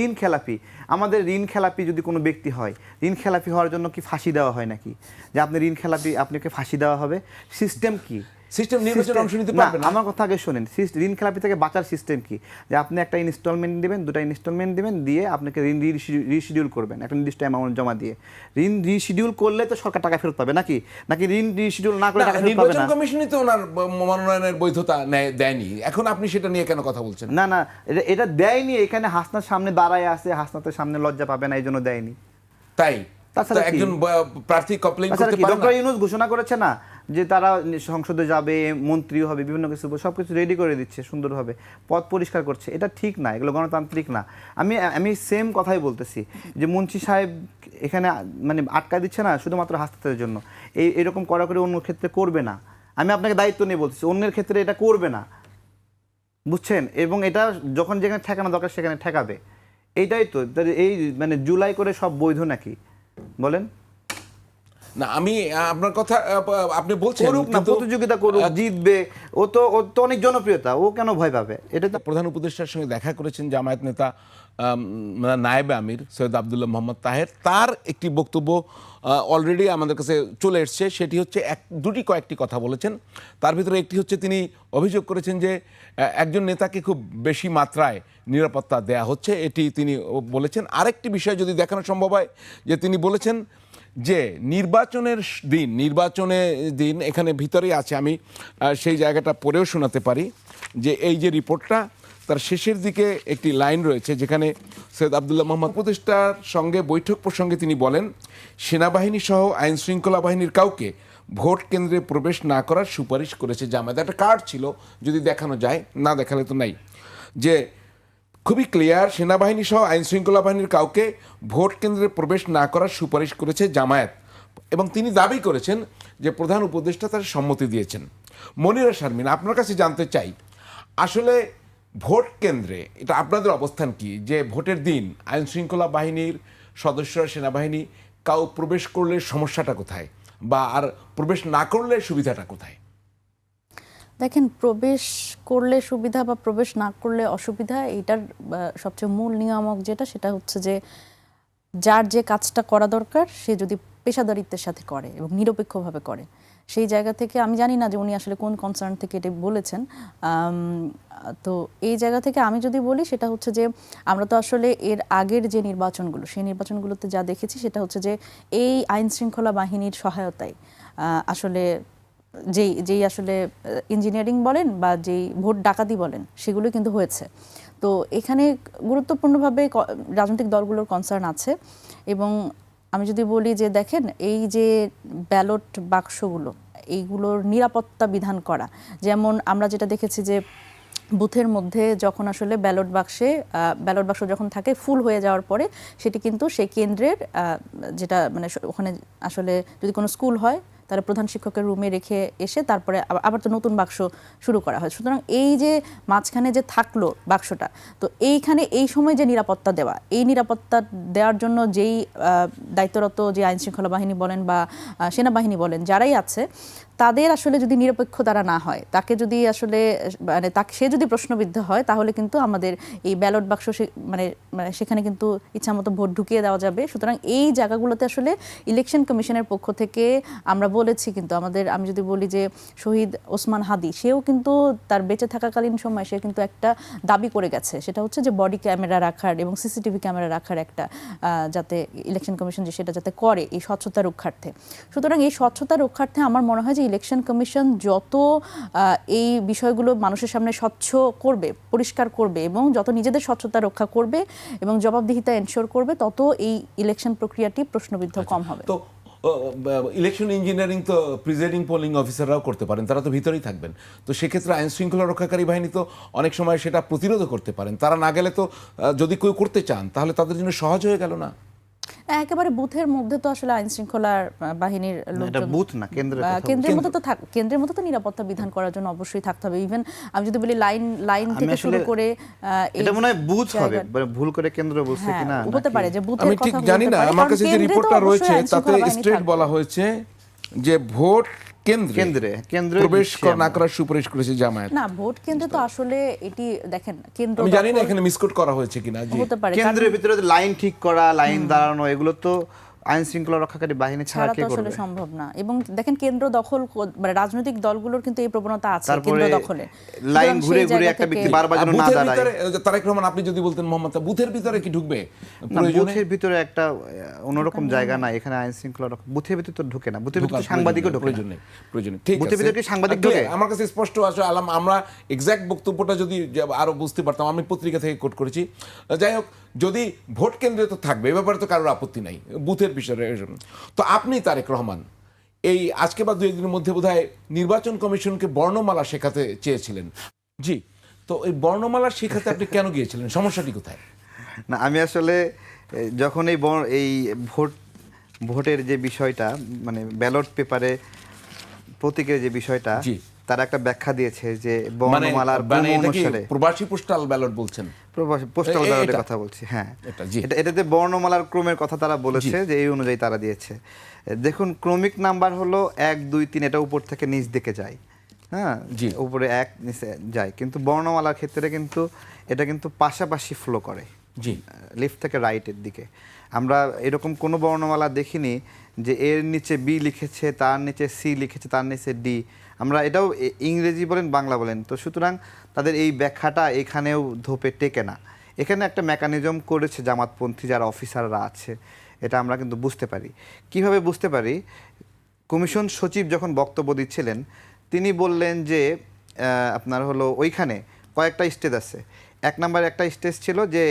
ঋণ খেলাপি। আমাদের ঋণ খেলাপি যদি কোনো ব্যক্তি হয়, ঋণ খেলাপি হওয়ার জন্য কি ফাঁসি দেওয়া হয় নাকি? যে আপনি ঋণ খেলাপি, আপনাকে ফাঁসি দেওয়া হবে? সিস্টেম কি? সিস্টেম নির্বাচনে অংশ নিতে পারবে না। আমার কথা আগে শোনেন, ঋণ খেলাপি থেকে বাঁচার সিস্টেম কি? যে আপনি একটা ইনস্টলমেন্ট দিবেন, 2টা ইনস্টলমেন্ট দিবেন, দিয়ে আপনাকে ঋণ রিশিডিউল করবেন একটা নির্দিষ্ট অ্যামাউন্ট জমা দিয়ে। ঋণ রিশিডিউল করলে তো সরকার টাকা ফেরত পাবে নাকি? নাকি ঋণ রিশিডিউল না করলে টাকা ফেরত পাবে না? নির্বাচন কমিশনই তো ওনার মনোনয়নের বৈধতা দেয়নি, এখন আপনি সেটা নিয়ে কেন কথা বলছেন? না না, এটা দেয়নি। এখানে হাসনার সামনে দাঁড়ায় আছে, হাসনাতের সামনে লজ্জা পাবে না, এই জন্য দেয়নি। তাই তাছাড়া একজন প্রার্থী কমপ্লেইন করতে পারে না? ডক্টর ইউনূস ঘোষণা করেছে না যে তারা সংসদে যাবে, মন্ত্রী হবে, বিভিন্ন কিছু সবকিছু রেডি করে দিচ্ছে সুন্দরভাবে, পথ পরিষ্কার করছে। এটা ঠিক না, এগুলো গণতান্ত্রিক না। আমি সেম কথাই বলতেছি যে মুন্সি সাহেব এখানে মানে আটকা দিচ্ছে না শুধুমাত্র হাসনাতের জন্য, এরকম কড়াকড়ি অন্য ক্ষেত্রে করবে না। আমি আপনাকে দায়িত্ব নিয়ে বলতেছি, অন্যের ক্ষেত্রে এটা করবে না, বুঝছেন? এবং এটা যখন যেখানে ঠেকানো দরকার সেখানে ঠেকাবে। এইটাই তো এই মানে জুলাই করে সব বৈধ নাকি বলেন? না আমি আপনার কথা আপনি বলছেন করুক না, কিন্তু, প্রতিযোগিতা করুক, জিতবে। ও তো অনেক জনপ্রিয়তা, ও কেন ভয় পাবে? এটা তো প্রধান উপদেষ্টার সঙ্গে দেখা করেছেন জামায়াত নেতা নায়েবে আমির সৈয়দ আব্দুল্লাহ মোহাম্মদ তাহের। তার একটি বক্তব্য অলরেডি আমাদের কাছে চলে এসছে। সেটি হচ্ছে কয়েকটি কথা বলেছেন। তার ভিতরে একটি হচ্ছে তিনি অভিযোগ করেছেন যে একজন নেতাকে খুব বেশি মাত্রায় নিরাপত্তা দেয়া হচ্ছে, এটি তিনি বলেছেন। আরেকটি বিষয় যদি দেখানো সম্ভব হয়, যে তিনি বলেছেন যে নির্বাচনের দিন এখানে ভিতরেই আছে, আমি সেই জায়গাটা পড়েও শোনাতে পারি, যে এই যে রিপোর্টটা, তার শেষের দিকে একটি লাইন রয়েছে যেখানে সৈয়দ আব্দুল্লাহ মোহাম্মদ উপদেষ্টার সঙ্গে বৈঠক প্রসঙ্গে তিনি বলেন, সেনাবাহিনী সহ আইন শৃঙ্খলা বাহিনীর কাউকে ভোট কেন্দ্রে প্রবেশ না করার সুপারিশ করেছে জামায়াত। একটা কার্ড ছিল, যদি দেখানো যায়, না দেখালে তো নাই, যে খুবই ক্লিয়ার, সেনাবাহিনী সহ আইন শৃঙ্খলা বাহিনীর কাউকে ভোট কেন্দ্রে প্রবেশ না করার সুপারিশ করেছে জামায়াত। এবং তিনি দাবি করেছেন যে প্রধান উপদেষ্টা তার সম্মতি দিয়েছেন। মনিরা শারমিন, আপনার কাছে জানতে চাই, আসলে ভোট কেন্দ্রে এটা আপনাদের অবস্থান কি, যে ভোটের দিন আইন শৃঙ্খলা বাহিনীর সদস্যরা, সেনাবাহিনী কাউ প্রবেশ করলে সমস্যাটা কোথায়, বা আর প্রবেশ না করলে সুবিধাটা কোথায়? দেখেন, প্রবেশ করলে সুবিধা বা প্রবেশ না করলে অসুবিধা, এটার সবচেয়ে মূল নিয়ামক যেটা, সেটা হচ্ছে যে যার যে কাজটা করা দরকার সে যদি পেশাদারিত্বের সাথে করে এবং নিরপেক্ষভাবে করে, সেই জায়গা থেকে আমি জানি না যে উনি আসলে কোন কনসার্ন থেকে এটা বলেছেন। তো এই জায়গা থেকে আমি যদি বলি, সেটা হচ্ছে যে আমরা তো আসলে এর আগের যে নির্বাচনগুলো, সেই নির্বাচনগুলোতে যা দেখেছি সেটা হচ্ছে যে এই আইন শৃঙ্খলা বাহিনীর সহায়তায় আসলে যেই আসলে ইঞ্জিনিয়ারিং বলেন বা যেই ভোট ডাকাতি বলেন, সেগুলো কিন্তু হয়েছে। তো এখানে গুরুত্বপূর্ণভাবে রাজনৈতিক দলগুলোর কনসার্ন আছে। এবং আমি যদি বলি যে দেখেন, এই যে ব্যালট বাক্সগুলো, এইগুলোর নিরাপত্তা বিধান করা, যেমন আমরা যেটা দেখেছি যে বুথের মধ্যে যখন আসলে ব্যালট বাক্স যখন থাকে ফুল হয়ে যাওয়ার পরে, সেটি কিন্তু সেই কেন্দ্রের যেটা মানে ওখানে আসলে যদি কোনো স্কুল হয় তাহলে প্রধান শিক্ষকের রুমে রেখে এসে তারপরে আবার তো নতুন বাক্স শুরু করা হয়। সুতরাং এই যে মাঝখানে যে থাকলো বাক্সটা, তো এইখানে এই সময় যে নিরাপত্তা দেওয়া, এই নিরাপত্তা দেওয়ার জন্য যেই দায়িত্বরত যে আইন শৃঙ্খলা বাহিনী বলেন বা সেনাবাহিনী বলেন, যারাই আছে, তাদের আসলে যদি নিরপেক্ষ তারা না হয়, তাকে যদি আসলে মানে সে যদি প্রশ্নবিদ্ধ হয়, তাহলে কিন্তু আমাদের এই ব্যালট বাক্স মানে সেখানে কিন্তু ইচ্ছামতো ভোট ঢুকিয়ে দেওয়া যাবে। সুতরাং এই জায়গাগুলোতে আসলে ইলেকশন কমিশনের পক্ষ থেকে আমরা বলেছি, কিন্তু আমি যদি বলি যে শহীদ ওসমান হাদি, সেও কিন্তু তার বেঁচে থাকাকালীন সময় সে কিন্তু একটা দাবি করে গেছে, সেটা হচ্ছে যে বডি ক্যামেরা রাখার এবং সিসিটিভি ক্যামেরা রাখার একটা, যাতে ইলেকশন কমিশন যে সেটা যাতে করে এই স্বচ্ছতা রক্ষার্থে। সুতরাং এই স্বচ্ছতা রক্ষার্থে আমার মনে হয় যে ইলেকশন কমিশন যত এই বিষয়গুলো মানুষের সামনে স্বচ্ছ করবে, পরিষ্কার করবে, এবং যত নিজেদের স্বচ্ছতা রক্ষা করবে এবং জবাবদিহিতা এনশোর করবে, তত এই ইলেকশন প্রক্রিয়াটি প্রশ্নবিদ্ধ কম হবে। তো ইলেকশন ইঞ্জিনিয়ারিং তো প্রিজাইডিং পোলিং অফিসাররাও করতে পারেন, তারা তো ভিতরেই থাকবেন। তো সেক্ষেত্রে আইন শৃঙ্খলা রক্ষাকারী বাহিনী তো অনেক সময় সেটা প্রতিরোধ করতে পারেন। তারা না গেলে তো, যদি কেউ করতে চান, তাহলে তাদের জন্য সহজ হয়ে গেল না? একেবারে বুথের মধ্যে তো আসলে আইন শৃঙ্খলার বাহিনীর লোকজন, বুথ না, কেন্দ্রের মধ্যে তো নিরাপত্তা বিধান করার জন্য অবশ্যই থাকতে হবে। ইভেন আমি যদি বলি লাইন থেকে শুরু করে, এটা মনে হয় বুথ হবে, ভুল করে কেন্দ্র বলছে কিনা হতে পারে যে বুথের আমি ঠিক জানি না। আমার কাছে যে রিপোর্টটা রয়েছে তাতে স্ট্রেট বলা হয়েছে যে ভোট কেন্দ্রে প্রবেশ না করার সুপারিশ করেছে জামায়াত। না, ভোট কেন্দ্রে তো আসলে এটি দেখেন কেন্দ্র, আমি জানি না এখানে মিসকোট করা হয়েছে কিনা। হতে পারে কেন্দ্রের ভিতরে লাইন ঠিক করা, লাইন দাঁড়ানো, এগুলো তো আইন শৃঙ্খলা রক্ষাকারী বাহিনী ছাড়া কে করবে? আসলে সম্ভব না। এবং দেখেন, কেন্দ্র দখল, মানে রাজনৈতিক দলগুলোর কিন্তু এই প্রবণতা আছে কেন্দ্র দখলে, লাইন ঘুরে ঘুরে একটা ব্যক্তি বারবার যেন না দাঁড়ায়। তারেক রহমান, আপনি যদি বলতেন মোহাম্মদ, বুথের ভিতরে কি ঢুকবে? বুথের ভিতরে একটা অন্যরকম জায়গা না, এখানে আইন শৃঙ্খলা বুথের ভিতরে তো ঢুকে না, বুথের ভিতরে সাংবাদিকও ঢোকে না। প্রয়োজনে ঠিক আছে, বুথের ভিতরে কি সাংবাদিক ঢোকে? আমার কাছে স্পষ্ট আছে। আমরা এক্সাক্ট বক্তব্যটা যদি আরো বুঝতে পারতাম, আমি পত্রিকা থেকে কোট করেছি। যাই হোক, যদি ভোট কেন্দ্রে তো থাকবে, এ ব্যাপারে তো কারোর আপত্তি নাই, বুথের বিষয়ে। তো আপনি তারেক রহমান এই আজকে বা 2 দিনের মধ্যে বোধহয় নির্বাচন কমিশনকে বর্ণমালা শেখাতে চেয়েছিলেন। জি, তো এই বর্ণমালা শেখাতে আপনি কেন গিয়েছিলেন? সমস্যাটি কোথায়? না, আমি আসলে যখন এই ভোটের যে বিষয়টা, মানে ব্যালট পেপারে প্রতীকের যে বিষয়টা, তারা একটা ব্যাখ্যা দিয়েছে যে মানে বর্ণমালার মানে ক্রম এটা কি অনুসারে প্রবাসী পোস্টাল ব্যালট বলছেন? পোস্টাল এটা- ব্যালটের কথা বলছি, হ্যাঁ। এটা, জি। এটাতে বর্ণমালার ক্রমের কথা তারা বলেছে যে এই অনুযায়ী তারা দিয়েছে। দেখুন, ক্রমিক নাম্বার হলো 1 2 3, এটা উপর থেকে নিচ দিকে যায়, হ্যাঁ, জি। উপরে 1 নিচে যায়। কিন্তু বর্ণমালার ক্ষেত্রে কিন্তু এটা কিন্তু পাশাপাশি ফ্লো করে, জি। লেফট থেকে রাইটের দিকে। আমরা এরকম কোনো বর্ণমালা দেখিনি যে এর নিচে বি লিখেছে, তার নিচে সি লিখেছে, তার নিচে ডি। আমরা এটাও ইংরেজি বলেন বাংলা বলেন, তো সুতরাং তাদের এই ব্যাখ্যাটা এখানেও ধোপে টেকে না। এখানে একটা মেকানিজম করেছে জামাতপন্থী যারা অফিসাররা আছে, এটা আমরা কিন্তু বুঝতে পারি। কিভাবে বুঝতে পারি? কমিশন সচিব যখন বক্তব্য দিচ্ছিলেন, তিনি বললেন যে আপনার হলো ওইখানে কয়েকটা স্টেজ আছে। 1 নম্বরে একটা স্টেজ ছিল যে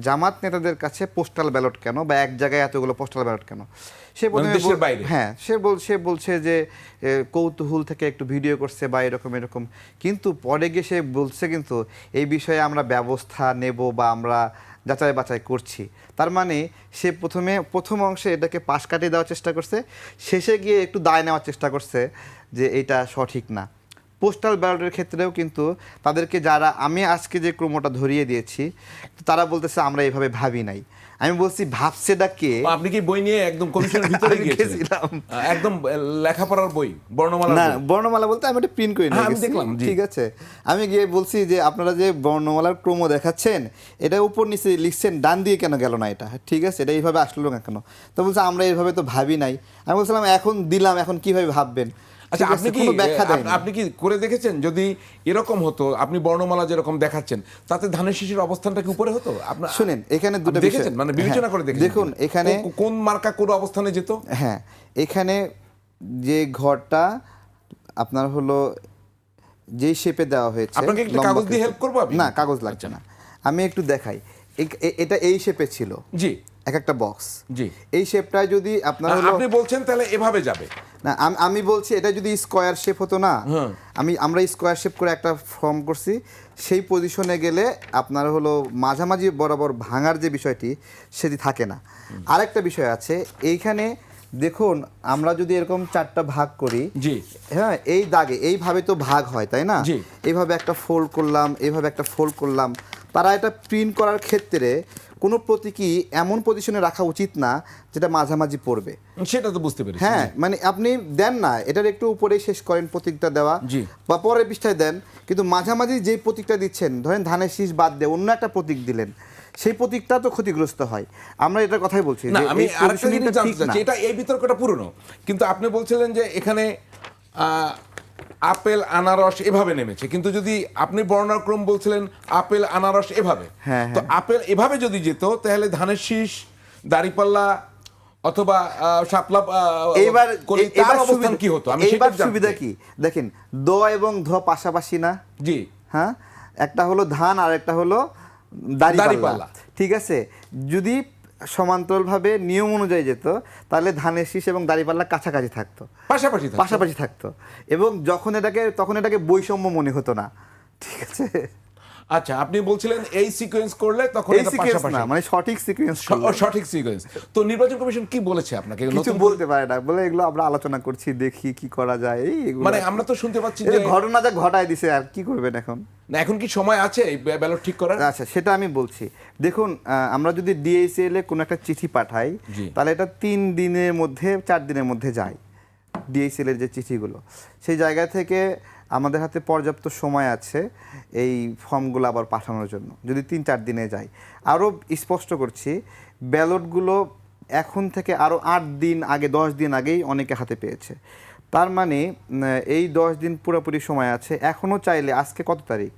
জামাত নেতাদের কাছে পোস্টাল ব্যালট কেন, বা এক জায়গায় এতগুলো পোস্টাল ব্যালট কেন। সে প্রথমে দেশের বাইরে? হ্যাঁ, সে বলছে যে কৌতূহল থেকে একটু ভিডিও করছে বা এরকম, কিন্তু পরে গিয়ে সে বলছে কিন্তু এই বিষয়ে আমরা ব্যবস্থা নেব বা আমরা যাচাই বাছাই করছি। তার মানে সে প্রথম অংশে এটাকে পাশ কাটিয়ে দেওয়ার চেষ্টা করছে, শেষে গিয়ে একটু দায় নেওয়ার চেষ্টা করছে যে এটা সঠিক না। পোস্টাল ব্যালটের ক্ষেত্রেও কিন্তু তাদেরকে যারা, আমি আজকে যে ক্রমটা ধরিয়ে দিয়েছি, তারা বলতেছে আমরা এইভাবে ভাবি নাই। আমি বলছি ভাবছেটা কে? আপনি কি বই নিয়ে একদম কমিশনের ভিতরে আমি গিয়েছিলেন? গেছিলাম। একদম লেখাপড়ার বই, বর্ণমালা? না, বর্ণমালা বলতে আমি একটা প্রিন্ট করে নিয়ে হ্যাঁ, আমি গেছি। দেখলাম, জি। ঠিক আছে, আমি গিয়ে বলছি যে আপনারা যে বর্ণমালার ক্রম দেখাচ্ছেন, এটা উপর নিচে লিখছেন, ডান দিয়ে কেন গেল না এটা? ঠিক আছে, এটা এইভাবে আসলো না কেন? তো বলছে আমরা এইভাবে তো ভাবি নাই। আমি বলছিলাম এখন দিলাম, এখন কিভাবে ভাববেন? আচ্ছা, ঠিক আছে, আপনি কি কোনো ব্যাখ্যা দেয়নি। আপনি কি করে দেখেছেন যদি এরকম হতো, আপনি বর্ণমালা যেরকম দেখাচ্ছেন, তাতে ধানের শীষের অবস্থানটা কি উপরে হতো? আপনার শুনেন, এখানে দুটো আপনি বিষয় দেখেছেন, মানে বিবেচনা হ্যাঁ, করে দেখেছেন? দেখুন এখানে কোন মার্কা কোন অবস্থানে যেত? হ্যাঁ, এখানে যে ঘরটা আপনার হলো যেই শেপে দেওয়া হয়েছে, আপনাকে একটা কাগজ দিয়ে হেল্প করবো আমি? না, কাগজ লাগছে না, আমি একটু দেখাই। এটা এই শেপে ছিল, জি, এক একটা বক্স। জি। এই শেপটায় যদি আপনার হলো, আপনি বলছেন তাহলে এভাবে যাবে? না, আমি বলছি এটা যদি স্কোয়ার শেপ হতো না, আমরা স্কোয়ার শেপ করে একটা ফর্ম করছি, সেই পজিশনে গেলে আপনার হলো মাঝামাঝি বরাবর ভাঙার যে বিষয়টি, সেটি থাকে না। আরেকটা বিষয় আছে এইখানে, দেখুন আমরা যদি এরকম 4টা ভাগ করি, জি। হ্যাঁ, এই দাগে এইভাবে তো ভাগ হয়, তাই না? জি। এইভাবে একটা ফোল্ড করলাম, এইভাবে একটা ফোল্ড করলাম। তারা এটা প্রিন্ট করার ক্ষেত্রে কোনো প্রতীকই এমন পজিশনে রাখা উচিত না যেটা মাঝামাঝি পড়বে। সেটা তো বুঝতে পেরেছি। হ্যাঁ, মানে আপনি দেন না, এটার একটু উপরেই শেষ করেন প্রতীকটা দেওয়া, জি। বা পরের পৃষ্ঠায় দেন, কিন্তু মাঝামাঝি যেই প্রতীকটা দিচ্ছেন, ধরেন ধানের শীষ বাদ দিয়ে অন্য একটা প্রতীক দিলেন, সেই প্রতীকটা তো ক্ষতিগ্রস্ত হয়। আমরা এটার কথাই বলছি না, যে আমি এই আরেকটা জিনিস positioningটা জানতে ঠিক না। চাচ্ছি, এটা এই বিতর্কটা পুরনো, কিন্তু আপনি বলছিলেন যে এখানে আপেল আনারস এভাবে নেমেছে, কিন্তু যদি আপনি বর্ণাক্রম বলছিলেন আপেল আনারস এভাবে, হ্যাঁ, তো আপেল এভাবে যদি যেত তাহলে ধানের শীষ, দাঁড়িপাল্লা অথবা শাপলা এইবার কলি, তার অবস্থান কি হতো? আমি সেটা এইবার জানতে সুবিধা চাই। কি দেখেন, দ এবং ধ পাশাপাশি না? জি। হ্যাঁ, একটা হলো ধান আর একটা হলো দাঁড়িপাল্লা। দাঁড়িপাল্লা। ঠিক আছে, যদি সমান্তরালভাবে নিয়ম অনুযায়ী যেত, তাহলে ধানের শীষ এবং দাঁড়িপাল্লা কাছাকাছি থাকতো, পাশাপাশি থাকতো, এবং তখন এটাকে বৈষম্য মনে হতো না। ঠিক আছে, আচ্ছা, আপনি বলছিলেন এই সিকোয়েন্স করলে তখন এই এটা সিকোয়েন্স পাশাপাশি, না, মানে সঠিক সিকোয়েন্স। সঠিক সিকোয়েন্স। তো নির্বাচন কমিশন কি বলেছে আপনাকে? কিছু নতুন বলতে পারে না, বলে এগুলো আমরা আলোচনা করছি, দেখি কি করা যায়। এইগুলো মানে আমরা তো শুনতে পাচ্ছি এই যে ঘটনা যা ঘটায় দিছে, আর কি করবেন এখন? না, এখন কি সময় আছে এই ব্যালট ঠিক করার? আচ্ছা, সেটা আমি বলছি। দেখুন, আমরা যদি ডিএসএল এ কোনো একটা চিঠি পাঠাই, জি। তাহলে এটা 3 দিনের মধ্যে 4 দিনের মধ্যে যায়। ডিএসএল এর যে চিঠিগুলো, সেই জায়গা থেকে আমাদের হাতে পর্যাপ্ত সময় আছে এই ফর্মগুলো আবার পাঠানোর জন্য, যদি 3-4 দিনে যায়। আরও স্পষ্ট করছি, ব্যালটগুলো এখন থেকে আরও 8 দিন আগে, 10 দিন আগেই অনেকে হাতে পেয়েছে। তার মানে এই 10 দিন পুরোপুরি সময় আছে। এখনও চাইলে, আজকে কত তারিখ,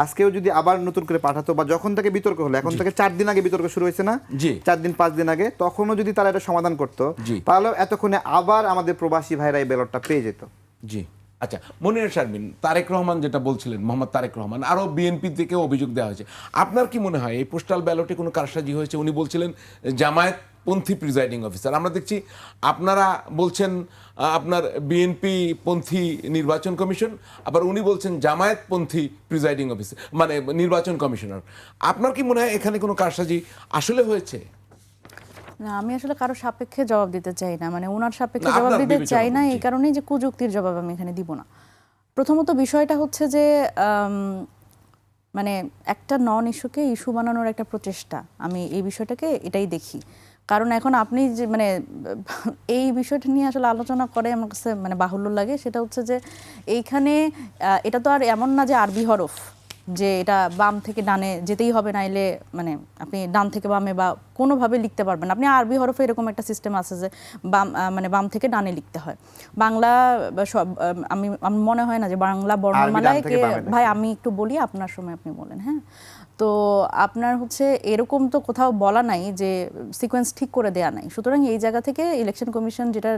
আজকেও যদি আবার নতুন করে পাঠাতো, বা যখন থেকে বিতর্ক হলো, এখন থেকে 4 দিন আগে বিতর্ক শুরু হয়েছে না, জি। 4 দিন 5 দিন আগে, তখনও যদি তারা এটা সমাধান করতো, জি। তাহলে এতক্ষণে আবার আমাদের প্রবাসী ভাইরা এই ব্যালটটা পেয়ে যেত। জি। আচ্ছা, মনিরা শারমিন, তারেক রহমান যেটা বলছিলেন, মোহাম্মদ তারেক রহমান, আরও বিএনপি থেকে অভিযোগ দেওয়া হয়েছে। আপনার কি মনে হয় এই পোস্টাল ব্যালটে কোনো কারসাজি হয়েছে? উনি বলছিলেন জামায়াতপন্থী প্রিজাইডিং অফিসার, আমরা দেখছি আপনারা বলছেন আপনার বিএনপি পন্থী নির্বাচন কমিশন, আবার উনি বলছেন জামায়াতপন্থী প্রিজাইডিং অফিসার, মানে নির্বাচন কমিশনার। আপনার কি মনে হয় এখানে কোনো কারসাজি আসলে হয়েছে? না, আমি আসলে কারো সাপেক্ষে জবাব দিতে চাই না, মানে ওনার সাপেক্ষে না, জবাব আপনার দিতে বিবেচনা চাই না, করছি। এই কারণেই যে কুযুক্তির জবাব আমি এখানে দিব না। প্রথমত বিষয়টা হচ্ছে যে মানে একটা নন ইস্যুকে ইস্যু বানানোর একটা প্রচেষ্টা, আমি এই বিষয়টাকে এটাই দেখি। কারণ এখন আপনি যে মানে এই বিষয়টা নিয়ে আসলে আলোচনা করে আমার কাছে মানে বাহুল্য লাগে। সেটা হচ্ছে যে এইখানে এটা তো আর এমন না যে আরবি হরফ যে এটা বাম থেকে ডানে যেতেই হবে, নাইলে মানে আপনি ডান থেকে বামে বা কোনোভাবে লিখতে পারবেন। আপনি আরবি হরফে এরকম একটা সিস্টেম আছে যে বাম মানে বাম থেকে ডানে লিখতে হয়। বাংলা সব আমি মনে হয় না যে বাংলা বর্ণমালায় ভাই আমি একটু বলি, আপনার সময় আপনি বলেন। হ্যাঁ, তো আপনার হচ্ছে এরকম তো কোথাও বলা নাই যে সিকোয়েন্স ঠিক করে দেয়া নাই। সুতরাং এই জায়গা থেকে ইলেকশন কমিশন যেটা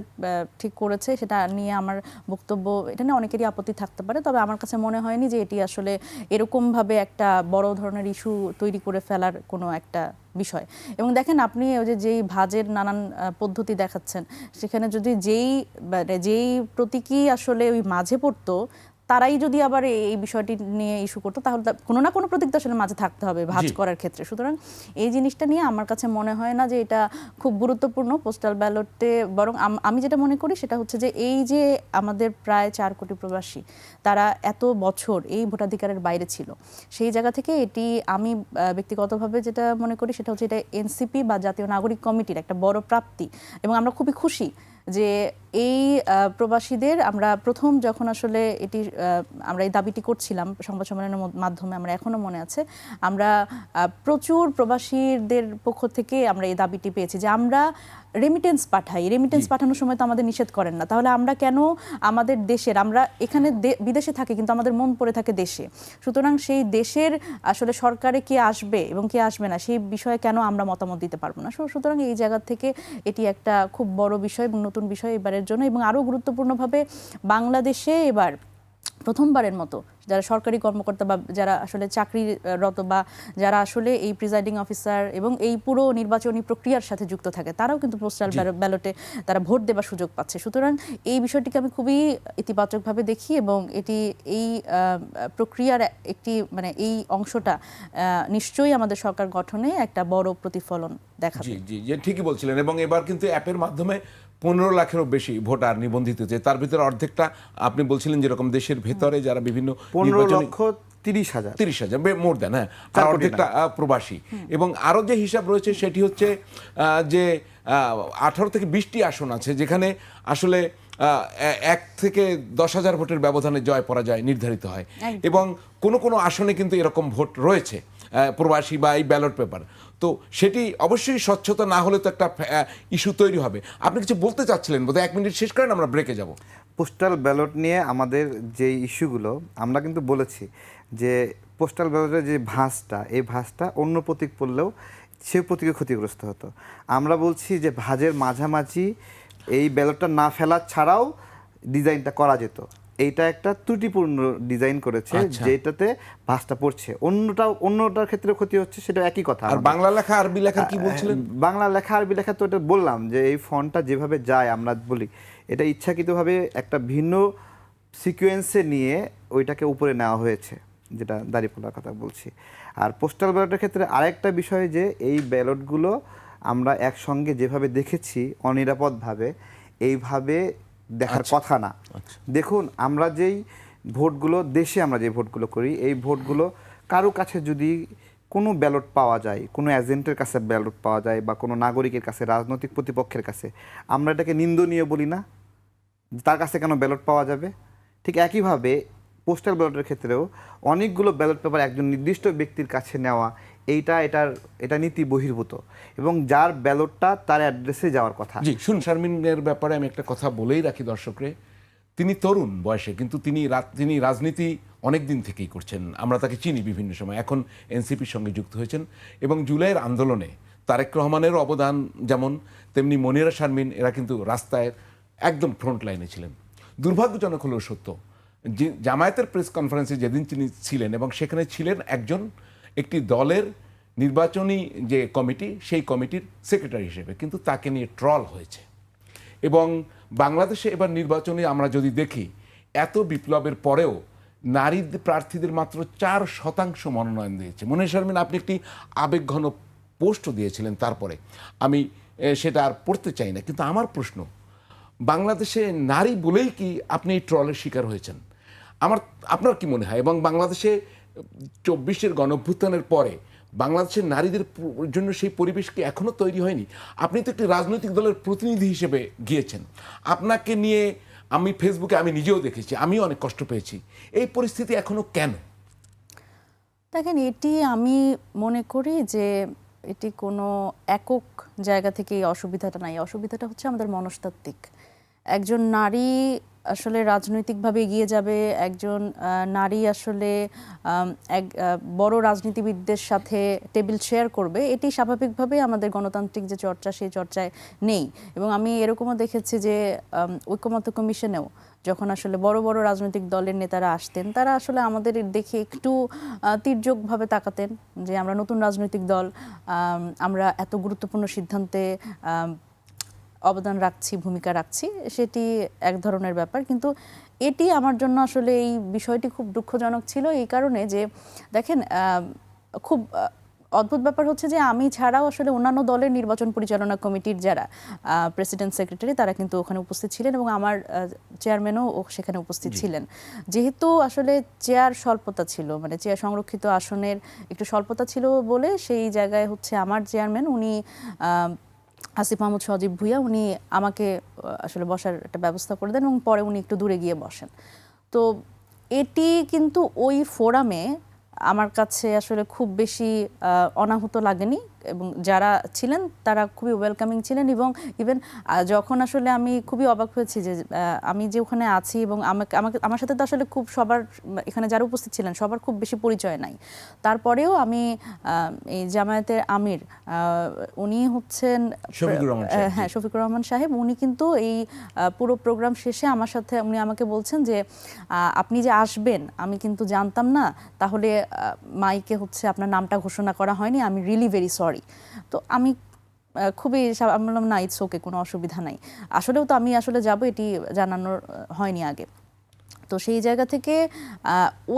ঠিক করেছে সেটা নিয়ে আমার বক্তব্য, এটা নিয়ে অনেকেরই আপত্তি থাকতে পারে, তবে আমার কাছে মনে হয়নি যে এটি আসলে এরকমভাবে একটা বড় ধরনের ইস্যু তৈরি করে ফেলার কোনো একটা বিষয়। এবং দেখেন আপনি ওই যে যেই ভাজের নানান পদ্ধতি দেখাচ্ছেন, সেখানে যদি যেই প্রতীকী আসলে ওই মাঝে পড়তো তারাই যদি আবার এই বিষয়টি নিয়ে ইস্যু করতো, তাহলে কোনো না কোনো প্রতীক তো আসলে মাঝে থাকতে হবে ভাঁজ করার ক্ষেত্রে। সুতরাং এই জিনিসটা নিয়ে আমার কাছে মনে হয় না যে এটা খুব গুরুত্বপূর্ণ পোস্টাল ব্যালটে। বরং আমি যেটা মনে করি সেটা হচ্ছে যে এই যে আমাদের প্রায় 4 কোটি প্রবাসী, তারা এত বছর এই ভোটাধিকারের বাইরে ছিল, সেই জায়গা থেকে এটি আমি ব্যক্তিগতভাবে যেটা মনে করি সেটা হচ্ছে এটা এনসিপি বা জাতীয় নাগরিক কমিটির একটা বড় প্রাপ্তি। এবং আমরা খুবই খুশি যে এই প্রবাসীদের আমরা প্রথম যখন আসলে এটি আমরা এই দাবিটি করছিলাম সংবাদ সম্মেলনের মাধ্যমে, আমরা এখনো মনে আছে, আমরা প্রচুর প্রবাসীদের পক্ষ থেকে আমরা এই দাবিটি পেয়েছি যে আমরা রেমিটেন্স পাঠাই। রেমিটেন্স পাঠানোর সময় তো আমাদের নিষেধ করেন না, তাহলে আমরা কেন আমাদের দেশের, আমরা এখানে বিদেশে থাকি কিন্তু আমাদের মন পড়ে থাকে দেশে, সুতরাং সেই দেশের আসলে সরকারে কে আসবে এবং কে আসবে না সেই বিষয়ে কেন আমরা মতামত দিতে পারবো না। সুতরাং এই জায়গা থেকে এটি একটা খুব বড় বিষয় এবং নতুন বিষয় এবারের জন্য। এবং আরও গুরুত্বপূর্ণভাবে বাংলাদেশে এবার প্রথমবারের মতো যারা সরকারি কর্মকর্তা বা যারা আসলে চাকরিরত বা যারা আসলে এই প্রিজাইডিং অফিসার এবং এই পুরো নির্বাচনী প্রক্রিয়ার সাথে যুক্ত থাকে, তারাও কিন্তু পোস্টাল ব্যালটে তারা ভোট দেবার সুযোগ পাচ্ছে। সুতরাং এই বিষয়টিকে আমি খুবই ইতিবাচকভাবে দেখি এবং এটি এই প্রক্রিয়ার একটি মানে এই অংশটা নিশ্চয়ই আমাদের সরকার গঠনে একটা বড় প্রতিফলন দেখাবে। জি জি জি, ঠিকই বলছিলেন। এবং এবার কিন্তু অ্যাপের মাধ্যমে 15 লাখেরও বেশি ভোটার নিবন্ধিত হয়েছে, তার ভিতরে অর্ধেকটা আপনি বলছিলেন যেরকম দেশের ভেতরে যারা বিভিন্ন 15,30,000 মোর দেন, হ্যাঁ, আর অর্ধেকটা প্রবাসী। এবং আরও যে হিসাব রয়েছে সেটি হচ্ছে যে 18 থেকে 20টি আসন আছে যেখানে আসলে 1 থেকে 10,000 ভোটের ব্যবধানে জয় পরাজয় নির্ধারিত হয়। এবং কোনো কোনো আসনে কিন্তু এরকম ভোট রয়েছে প্রবাসী বা এই ব্যালট পেপার। তো সেটি অবশ্যই স্বচ্ছতা না হলে তো একটা ইস্যু তৈরি হবে। আপনি কিছু বলতে চাচ্ছিলেন বোধহয়, 1 মিনিট শেষ করেন, আমরা ব্রেকে যাব। পোস্টাল ব্যালট নিয়ে আমাদের যে ইস্যুগুলো আমরা কিন্তু বলেছি যে পোস্টাল ব্যালটের যে ভাঁজটা, এই ভাঁজটা অন্য প্রতীক পড়লেও সে প্রতীকে ক্ষতিগ্রস্ত হতো। আমরা বলছি যে ভাঁজের মাঝামাঝি এই ব্যালটটা না ফেলা ছাড়াও ডিজাইনটা করা যেত। এইটা একটা ত্রুটিপূর্ণ ডিজাইন করেছে যেটাতে ভাঁজটা পড়ছে, অন্যটার ক্ষেত্রে ক্ষতি হচ্ছে, সেটা একই কথা। আর বাংলা লেখা আরবি লেখা কি বলছিলেন? বাংলা লেখা আরবি লেখা তো এটা বললাম যে এই ফন্টটা যেভাবে যায় আমরা বলি এটা ইচ্ছাকৃতভাবে একটা ভিন্ন সিকোয়েন্সে নিয়ে ওইটাকে উপরে নেওয়া হয়েছে, যেটা দাঁড়িপাল্লার কথা বলছি। আর পোস্টাল ব্যালটের ক্ষেত্রে আরেকটা বিষয় যে এই ব্যালটগুলো আমরা একসঙ্গে যেভাবে দেখেছি অনিরাপদভাবে, এইভাবে দেখার কথা না। দেখুন আমরা যেই ভোটগুলো দেশে আমরা যে ভোটগুলো করি, এই ভোটগুলো কারো কাছে যদি কোনো ব্যালট পাওয়া যায়, কোনো এজেন্টের কাছে ব্যালট পাওয়া যায় বা কোনো নাগরিকের কাছে, রাজনৈতিক প্রতিপক্ষের কাছে, আমরা এটাকে নিন্দনীয় বলি না? তার কাছে কেন ব্যালট পাওয়া যাবে? ঠিক একইভাবে পোস্টাল ব্যালটের ক্ষেত্রেও অনেকগুলো ব্যালট পেপার একজন নির্দিষ্ট ব্যক্তির কাছে নেওয়া, এটা নীতি বহির্ভূত এবং যার ব্যালটটা তার অ্যাড্রেসে যাওয়ার কথা। জি, শুনুন, শারমিনের ব্যাপারে আমি একটা কথা বলেই রাখি দর্শকরে। তিনি তরুণ বয়সে, কিন্তু তিনি রাজনীতি অনেক দিন থেকেই করছেন, আমরা তাকে চিনি বিভিন্ন সময়। এখন এনসিপির সঙ্গে যুক্ত হয়েছেন এবং জুলাইয়ের আন্দোলনে তারেক রহমানের অবদান যেমন, তেমনি মনিরা শারমিন এরা কিন্তু রাস্তায় একদম ফ্রন্ট লাইনে ছিলেন। দুর্ভাগ্যজনক হলেও সত্য যে জামায়াতের প্রেস কনফারেন্সে যেদিন তিনি ছিলেন এবং সেখানে ছিলেন একটি দলের নির্বাচনী যে কমিটি, সেই কমিটির সেক্রেটারি হিসেবে, কিন্তু তাকে নিয়ে ট্রল হয়েছে। এবং বাংলাদেশে এবার নির্বাচনে আমরা যদি দেখি, এত বিপ্লবের পরেও নারী প্রার্থীদের মাত্র 4% মনোনয়ন দিয়েছে। মনিরা শারমিন, আপনি একটি আবেগঘন পোস্টও দিয়েছিলেন, তারপরে আমি সেটা আর পড়তে চাই না, কিন্তু আমার প্রশ্ন, বাংলাদেশে নারী বলেই কি আপনি এই ট্রলের শিকার হয়েছেন? আপনার কি মনে হয়, এবং বাংলাদেশে 24-এর গণঅভ্যুত্থানের পরে বাংলাদেশের নারীদের জন্য সেই পরিবেশ কি এখনো তৈরি হয়নি? আপনি তো একটি রাজনৈতিক দলের প্রতিনিধি হিসেবে গিয়েছেন, আপনাকে নিয়ে আমি ফেসবুকে আমি নিজেও দেখেছি, আমিও অনেক কষ্ট পেয়েছি। এই পরিস্থিতি এখনো কেন? দেখেন, এটি আমি মনে করি যে এটি কোনো একক জায়গা থেকে এই অসুবিধাটা নাই। অসুবিধাটা হচ্ছে আমাদের মনস্তাত্ত্বিক। একজন নারী আসলে রাজনৈতিকভাবে এগিয়ে যাবে, একজন নারী আসলে এক বড় রাজনীতিবিদদের সাথে টেবিল শেয়ার করবে, এটি স্বাভাবিকভাবে আমাদের গণতান্ত্রিক যে চর্চা সেই চর্চায় নেই। এবং আমি এরকমও দেখেছি যে ঐক্যমত্য কমিশনেও যখন আসলে বড় বড় রাজনৈতিক দলের নেতারা আসতেন, তারা আসলে আমাদের দেখে একটু তির্যকভাবে তাকাতেন যে আমরা নতুন রাজনৈতিক দল, আমরা এত গুরুত্বপূর্ণ সিদ্ধান্তে অবদান রাখছি, ভূমিকা রাখছি, সেটি এক ধরনের ব্যাপার। কিন্তু এটি আমার জন্য আসলে এই বিষয়টি খুব দুঃখজনক ছিল এই কারণে যে দেখেন, খুব অদ্ভুত ব্যাপার হচ্ছে যে আমি ছাড়াও আসলে অন্যান্য দলের নির্বাচন পরিচালনা কমিটির যারা প্রেসিডেন্ট সেক্রেটারি তারা কিন্তু ওখানে উপস্থিত ছিলেন, এবং আমার চেয়ারম্যানও সেখানে উপস্থিত ছিলেন। যেহেতু আসলে চেয়ার স্বল্পতা ছিল, মানে চেয়ার সংরক্ষিত আসনের একটু স্বল্পতা ছিল বলে সেই জায়গায় হচ্ছে আমার চেয়ারম্যান উনি আসিফ মাহমুদ সজীব ভুঁইয়া উনি আমাকে আসলে বসার একটা ব্যবস্থা করে দেন, এবং পরে উনি একটু দূরে গিয়ে বসেন। তো এটি কিন্তু ওই ফোরামে আমার কাছে আসলে খুব বেশি অনাহুত লাগেনি, এবং যারা ছিলেন তারা খুবই ওয়েলকামিং ছিলেন। এবং ইভেন যখন আসলে আমি খুবই অবাক হয়েছি যে আমি যে ওখানে আছি এবং আমার সাথে তো আসলে খুব সবার এখানে যারা উপস্থিত ছিলেন সবার খুব বেশি পরিচয় নাই, তারপরেও আমি এই জামায়াতের আমির উনি হচ্ছেন হ্যাঁ শফিকুর রহমান সাহেব, উনি কিন্তু এই পুরো প্রোগ্রাম শেষে আমার সাথে উনি আমাকে বলছেন যে আপনি যে আসবেন আমি কিন্তু জানতাম না, তাহলে মাইকে হচ্ছে আপনার নামটা ঘোষণা করা হয়নি, আমি রিয়েলি ভেরি সরি। তো আমি খুবই আমি বললাম না, ইটস ওকে, কোনো অসুবিধা নাই, আসলেও তো আমি আসলে যাব, এটি জানানোর হয়নি আগে। তো সেই জায়গা থেকে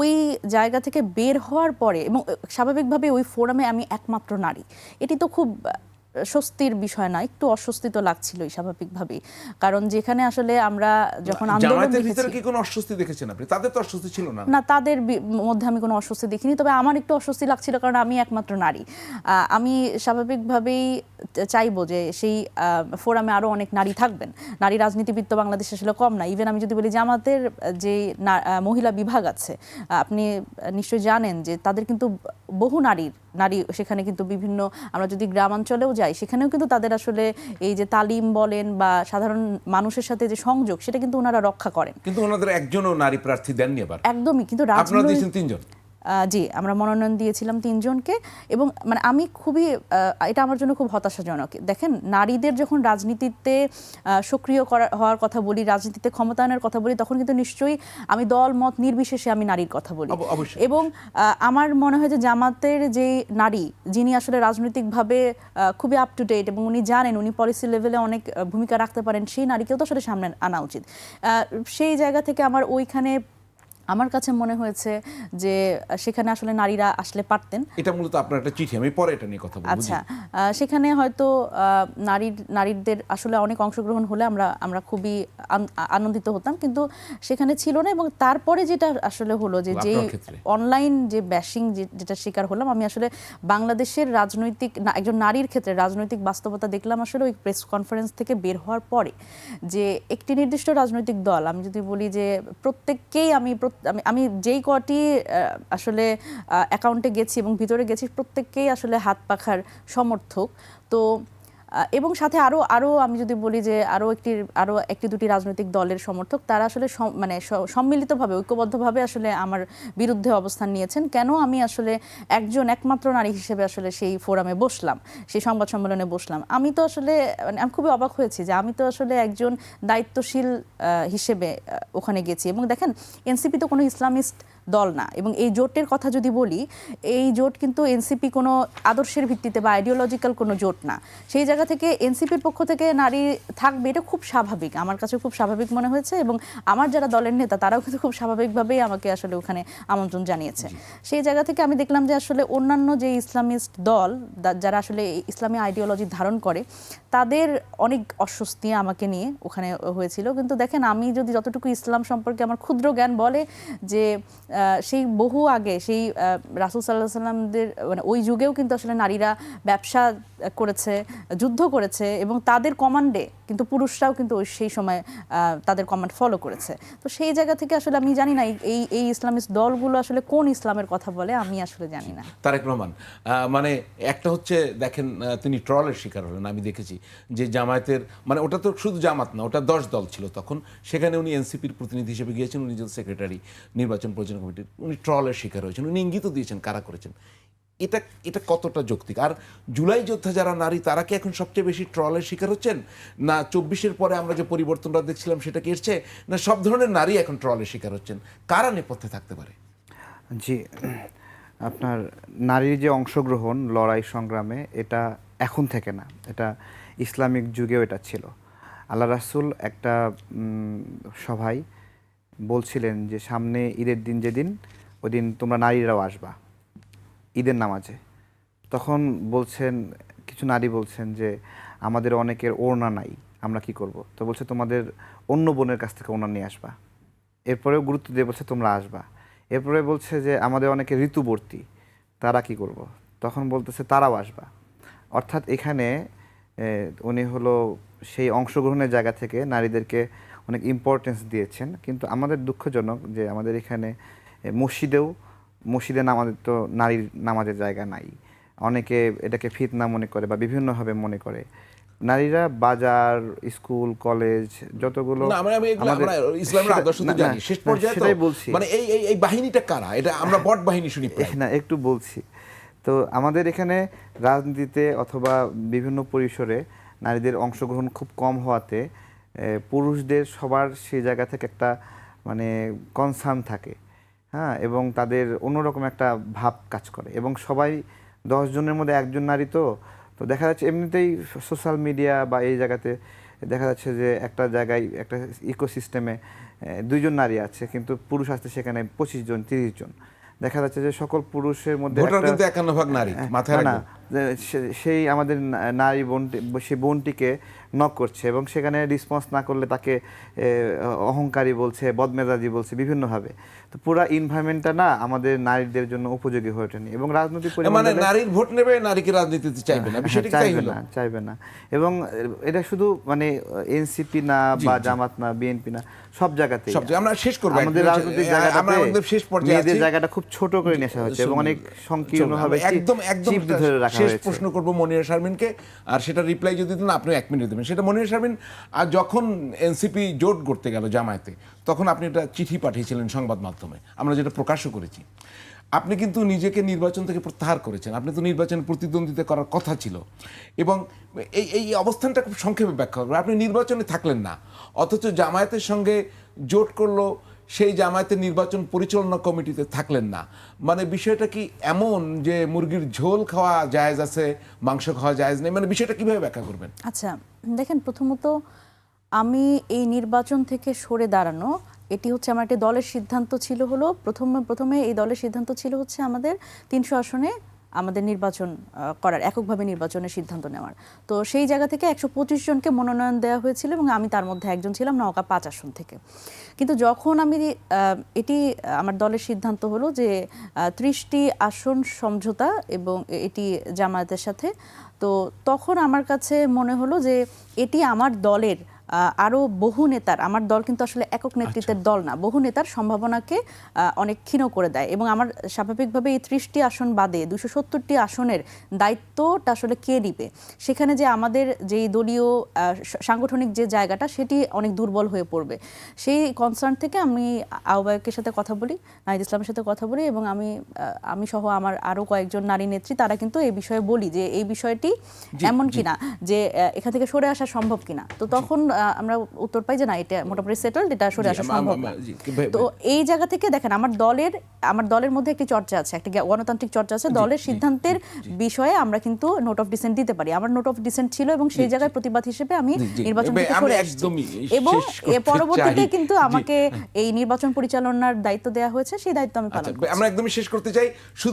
ওই জায়গা থেকে বের হওয়ার পরে, এবং স্বাভাবিকভাবে ওই ফোরামে আমি একমাত্র নারী, এটি তো খুব স্বস্তির বিষয় না, একটু অস্বস্তি তো লাগছিলই স্বাভাবিকভাবেই। কারণ যেখানে আসলে আমরা যখন আন্দোলন ভিতরে কি কোনো অস্বস্তি দেখেছেন আপনি? তাদের তো অস্বস্তি ছিল না। না, তাদের মধ্যে আমি কোনো অস্বস্তি দেখিনি, তবে আমার একটু অস্বস্তি লাগছিল কারণ আমি একমাত্র নারী। আমি স্বাভাবিকভাবেই চাইবো যে সেই ফোরামে আরও অনেক নারী থাকবেন। নারী রাজনীতিবিদ তো বাংলাদেশে আসলে কম না। ইভেন আমি যদি বলি জামাতের যে মহিলা বিভাগ আছে, আপনি নিশ্চয়ই জানেন যে তাদের কিন্তু বহু নারী সেখানে কিন্তু বিভিন্ন, আমরা যদি গ্রামাঞ্চলেও যাই সেখানেও কিন্তু তাদের আসলে এই যে তালিম বলেন বা সাধারণ মানুষের সাথে যে সংযোগ সেটা কিন্তু ওনারা রক্ষা করেন। কিন্তু ওনাদের একজনও নারী প্রার্থী দেননি এবার। একদমই, কিন্তু আপনারা দিয়েছেন 3 জন। জি, আমরা মনোনয়ন দিয়েছিলাম 3 জনকে, এবং মানে আমি খুবই এটা আমার জন্য খুব হতাশাজনক। দেখেন, নারীদের যখন রাজনীতিতে সক্রিয় হওয়ার কথা বলি, রাজনীতিতে ক্ষমতায়নের কথা বলি, তখন কিন্তু নিশ্চয়ই আমি দল মত নির্বিশেষে আমি নারীর কথা বলি। এবং আমার মনে হয় যে জামাতের যে নারী যিনি আসলে রাজনৈতিকভাবে খুবই আপ টু ডেট এবং উনি জানেন উনি পলিসি লেভেলে অনেক ভূমিকা রাখতে পারেন, সেই নারীকেও তো আসলে সামনে আনা উচিত। সেই জায়গা থেকে আমার কাছে মনে হয়েছে যে সেখানে আসলে নারীরা আসলে পারতেন। এটা মূলত আপনার একটা চিঠি, আমি পরে এটা নিয়ে কথা বলবো। আচ্ছা, সেখানে হয়তো নারীদের আসলে অনেক অংশগ্রহণ হলে আমরা খুবই আনন্দিত হতাম, কিন্তু সেখানে ছিল না। এবং তারপরে যেটা আসলে হলো যে অনলাইন যে ব্যাশিং যেটা শিকার হলাম, আমি আসলে বাংলাদেশের রাজনৈতিক একজন নারীর ক্ষেত্রে রাজনৈতিক বাস্তবতা দেখলাম আসলে ওই প্রেস কনফারেন্স থেকে বের হওয়ার পরে, যে একটি নির্দিষ্ট রাজনৈতিক দল, আমি যদি বলি যে প্রত্যেককেই আমি যেই কটি আসলে অ্যাকাউন্টে গেছি এবং ভিতরে গেছি প্রত্যেককেই আসলে হাত পাখার সমর্থক। তো এবং সাথে আরও আমি যদি বলি যে আরও একটি দুটি রাজনৈতিক দলের সমর্থক, তারা আসলে মানে সম্মিলিতভাবে ঐক্যবদ্ধভাবে আসলে আমার বিরুদ্ধে অবস্থান নিয়েছেন। কেন আমি আসলে একমাত্র নারী হিসেবে আসলে সেই ফোরামে বসলাম, সেই সংবাদ সম্মেলনে বসলাম, আমি তো আসলে আমি খুবই অবাক হয়েছি যে আমি তো আসলে একজন দায়িত্বশীল হিসেবে ওখানে গেছি। এবং দেখেন, এনসিপি তো কোনো ইসলামিস্ট দল না। এবং এই জোটের কথা যদি বলি, এই জোট কিন্তু এনসিপি কোনো আদর্শের ভিত্তিতে বা আইডিওলজিক্যাল কোনো জোট না। সেই জায়গা থেকে এনসিপির পক্ষ থেকে নারী থাকবে, এটা খুব স্বাভাবিক, আমার কাছে খুব স্বাভাবিক মনে হয়েছে। এবং আমার যারা দলের নেতা তারাও কিন্তু খুব স্বাভাবিকভাবেই আমাকে আসলে ওখানে আমন্ত্রণ জানিয়েছে। সেই জায়গা থেকে আমি দেখলাম যে আসলে অন্যান্য যে ইসলামিস্ট দল যারা আসলে ইসলামী আইডিওলজি ধারণ করে তাদের অনেক অস্বস্তি আমাকে নিয়ে ওখানে হয়েছিল। কিন্তু দেখেন, আমি যদি যতটুকু ইসলাম সম্পর্কে আমার ক্ষুদ্র জ্ঞান বলে যে সেই বহু আগে সেই রাসূল সাল্লাল্লাহু আলাইহি সাল্লামদের মানে ওই যুগেও কিন্তু আসলে নারীরা ব্যবসা করেছে, যুদ্ধ করেছে, এবং তাদের কমান্ডে কিন্তু পুরুষরাও কিন্তু সেই সময় তাদের কমান্ড ফলো করেছে। তো সেই জায়গা থেকে আসলে আমি জানি না এই ইসলামিস্ট দলগুলো আসলে কোন ইসলামের কথা বলে, আমি আসলে জানি না। তারেক রহমান, মানে একটা হচ্ছে দেখেন, তিনি ট্রলের শিকার হলেন। আমি দেখেছি যে জামায়াতের, মানে ওটা তো শুধু জামাত না, ওটা 10 দল ছিল তখন, সেখানে উনি এনসিপির প্রতিনিধি হিসেবে গিয়েছেন, উনি যে সেক্রেটারি নির্বাচন পরিচালনা কমিটির, উনি ট্রলের শিকার হয়েছেন, উনি ইঙ্গিতও দিয়েছেন কারা করেছেন। এটা কতটা যৌক্তিক? আর জুলাই যোদ্ধা যারা নারী, তারা কি এখন সবচেয়ে বেশি ট্রলের শিকার হচ্ছেন, না 24-এর পরে আমরা যে পরিবর্তনটা দেখছিলাম সেটা কি এসছে, না সব ধরনের নারী এখন ট্রলের শিকার হচ্ছেন? কারা নেপথ্যে থাকতে পারে? জি, আপনার নারীর যে অংশগ্রহণ লড়াই সংগ্রামে, এটা এখন থেকে না, এটা ইসলামিক যুগেও এটা ছিল। আল্লাহ রাসূল একটা সভায় বলছিলেন যে সামনে ঈদের দিন, যেদিন ওই দিন তোমরা নারীরাও আসবা ঈদের নামাজে। তখন বলছেন, কিছু নারী বলছেন যে আমাদের অনেকের ওড়না নাই, আমরা কি করব? তো বলছে তোমাদের অন্য বোনের কাছ থেকে ওড়না নিয়ে আসবা। এরপরেও গুরুত্ব দিয়ে বলছে তোমরা আসবা। এরপরে বলছে যে আমাদের অনেকে ঋতুবর্তী, তারা কি করব? তখন বলতেছে তারাও আসবা। অর্থাৎ এখানে উনি হলো সেই অংশগ্রহণের জায়গা থেকে নারীদেরকে অনেক ইম্পর্টেন্স দিয়েছেন। কিন্তু আমাদের দুঃখজনক যে আমাদের এখানে মসজিদে নামাজের তো নারীর নামাজের জায়গা নাই। অনেকে এটাকে ফিতনা মনে করে বা বিভিন্নভাবে মনে করে। নারীরা বাজার, স্কুল, কলেজ যতগুলো না, আমি ইসলামের আদর্শ তো জানি, শেষ পর্যায়ে সেটাই বলছি। মানে এই বাহিনীটা কারা? এটা আমরা বট বাহিনী শুনি প্রায়। না, একটু বলছি। তো আমাদের এখানে রাজনীতিতে অথবা বিভিন্ন পরিসরে নারীদের অংশগ্রহণ খুব কম হওয়াতে পুরুষদের সবার সেই জায়গা থেকে একটা মানে কনসার্ন থাকে, হ্যাঁ, এবং তাদের অন্যরকম একটা ভাব কাজ করে। এবং সবাই 10 জনের মধ্যে একজন নারী, তো দেখা যাচ্ছে এমনিতেই সোশ্যাল মিডিয়া বা এই জায়গাতে দেখা যাচ্ছে যে একটা জায়গায় একটা ইকোসিস্টেমে 2 জন নারী আছে, কিন্তু পুরুষ আসছে সেখানে 25 জন 30 জন। দেখা যাচ্ছে যে সকল পুরুষের মধ্যে ভোটার কিন্তু 51% নারী, মাথায় রাখবেন। সেই আমাদের নারী বোনটি, সেই বোনটিকে নক করছে এবং সেখানে রেসপন্স না করলে তাকে অহংকারী বলছে, বদমেজাজি বলছে বিভিন্নভাবে। তো পুরো এনভায়রনমেন্টটা না আমাদের নারীদের জন্য উপযোগী হয়ে ওঠেনি। এবং রাজনৈতিক মানে নারীর ভোট নেবে, নারীকে রাজনীতিতে চাইবে না, বিষয়টা কি তাই হলো? চাইবে না। এবং এটা শুধু মানে এনসিপি না বা জামাত না, বিএনপি না, সব জায়গাতেই আমরা শেষ করব। আমাদের রাজনৈতিক জায়গাটাতে আমরা আমাদের শেষ পর্যায়ে মেয়েদের জায়গাটা খুব ছোট করে নেওয়া হচ্ছে এবং অনেক সংকীর্ণভাবে একদম চিপ ধরে রাখা শেষ হয়েছে। প্রশ্ন করব মনিরা শারমিনকে, আর সেটা রিপ্লাই যদি দেন আপনি 1 মিনিট দেবেন। সেটা মনিরা শারমিন, আর যখন এনসিপি জোট করতে গেল জামায়াতে, তখন আপনি একটা চিঠি পাঠিয়েছিলেন সংবাদ মাধ্যমে, আমরা যেটা প্রকাশও করেছি। আপনি কিন্তু নিজেকে নির্বাচন থেকে প্রত্যাহার করেছেন, আপনি তো নির্বাচনে প্রতিদ্বন্দ্বিতা করার কথা ছিল। এবং এই অবস্থানটা খুব সংক্ষেপে ব্যাখ্যা করবেন। আপনি নির্বাচনে থাকলেন না, অথচ জামায়াতের সঙ্গে জোট করলো, সেই জামায়াতের নির্বাচন পরিচালনা কমিটিতে থাকলেন না। মানে বিষয়টা কি এমন যে মুরগির ঝোল খাওয়া জায়েজ আছে, মাংস খাওয়া জায়েজ নেই? মানে বিষয়টা কিভাবে ব্যাখ্যা করবেন? আচ্ছা, দেখেন, প্রথমত আমি এই নির্বাচন থেকে সরে দাঁড়ানো, এটি হচ্ছে আমার একটি দলের সিদ্ধান্ত ছিল। হলো প্রথমে এই দলের সিদ্ধান্ত ছিল হচ্ছে আমাদের 300 আসনে আমাদের নির্বাচন করার, এককভাবে নির্বাচনের সিদ্ধান্ত নেওয়ার। তো সেই জায়গা থেকে 125 জনকে মনোনয়ন দেওয়া হয়েছিল এবং আমি তার মধ্যে একজন ছিলাম, নওগাঁ 5 আসন থেকে। কিন্তু যখন আমি এটি আমার দলের সিদ্ধান্ত হলো যে 30টি আসন সমঝোতা এবং এটি জামায়াতের সাথে, তো তখন আমার কাছে মনে হলো যে এটি আমার দলের আরও বহু নেতার, আমার দল কিন্তু আসলে একক নেতৃত্বের দল না, বহু নেতার সম্ভাবনাকে অনেক ক্ষীণ করে দেয়। এবং আমার স্বাভাবিকভাবে এই 30টি আসন বাদে 270টি আসনের দায়িত্বটা আসলে কে নিবে, সেখানে যে আমাদের যেই দলীয় সাংগঠনিক যে জায়গাটা সেটি অনেক দুর্বল হয়ে পড়বে। সেই কনসার্ন থেকে আমি আহ্বায়কের সাথে কথা বলি, নাহিদ ইসলামের সাথে কথা বলি, এবং আমি সহ আমার আরও কয়েকজন নারী নেত্রী, তারা কিন্তু এই বিষয়ে বলি যে এই বিষয়টি এমন কিনা যে এখান থেকে সরে আসা সম্ভব কিনা। তো তখন আমরা উত্তর পাই যে না এটা মোটামুটি সেটেলড, এটা সরে আসা জি, সম্ভব না। জি, তো এই জায়গা থেকে দেখেন আমার দলের মধ্যে একটি চর্চা আছে, একটা গণতান্ত্রিক চর্চা আছে, দলের সিদ্ধান্তের বিষয়ে আমরা কিন্তু নোট অফ ডিসেন্ট দিতে পারি। আমার নোট অফ ডিসেন্ট ছিল এবং সেই জায়গায় প্রতিবাদ হিসেবে আমি জি। নির্বাচন থেকে আমি সরে আসছি একদমই এবং শেষ করতে পরবর্তীতে চাই। কিন্তু জি। আমাকে এই নির্বাচন পরিচালনার দায়িত্ব দেওয়া হয়েছে, সেই দায়িত্ব আমি পালন আচ্ছা, করছি। আমরা একদমই শেষ করতে চাই। শুধু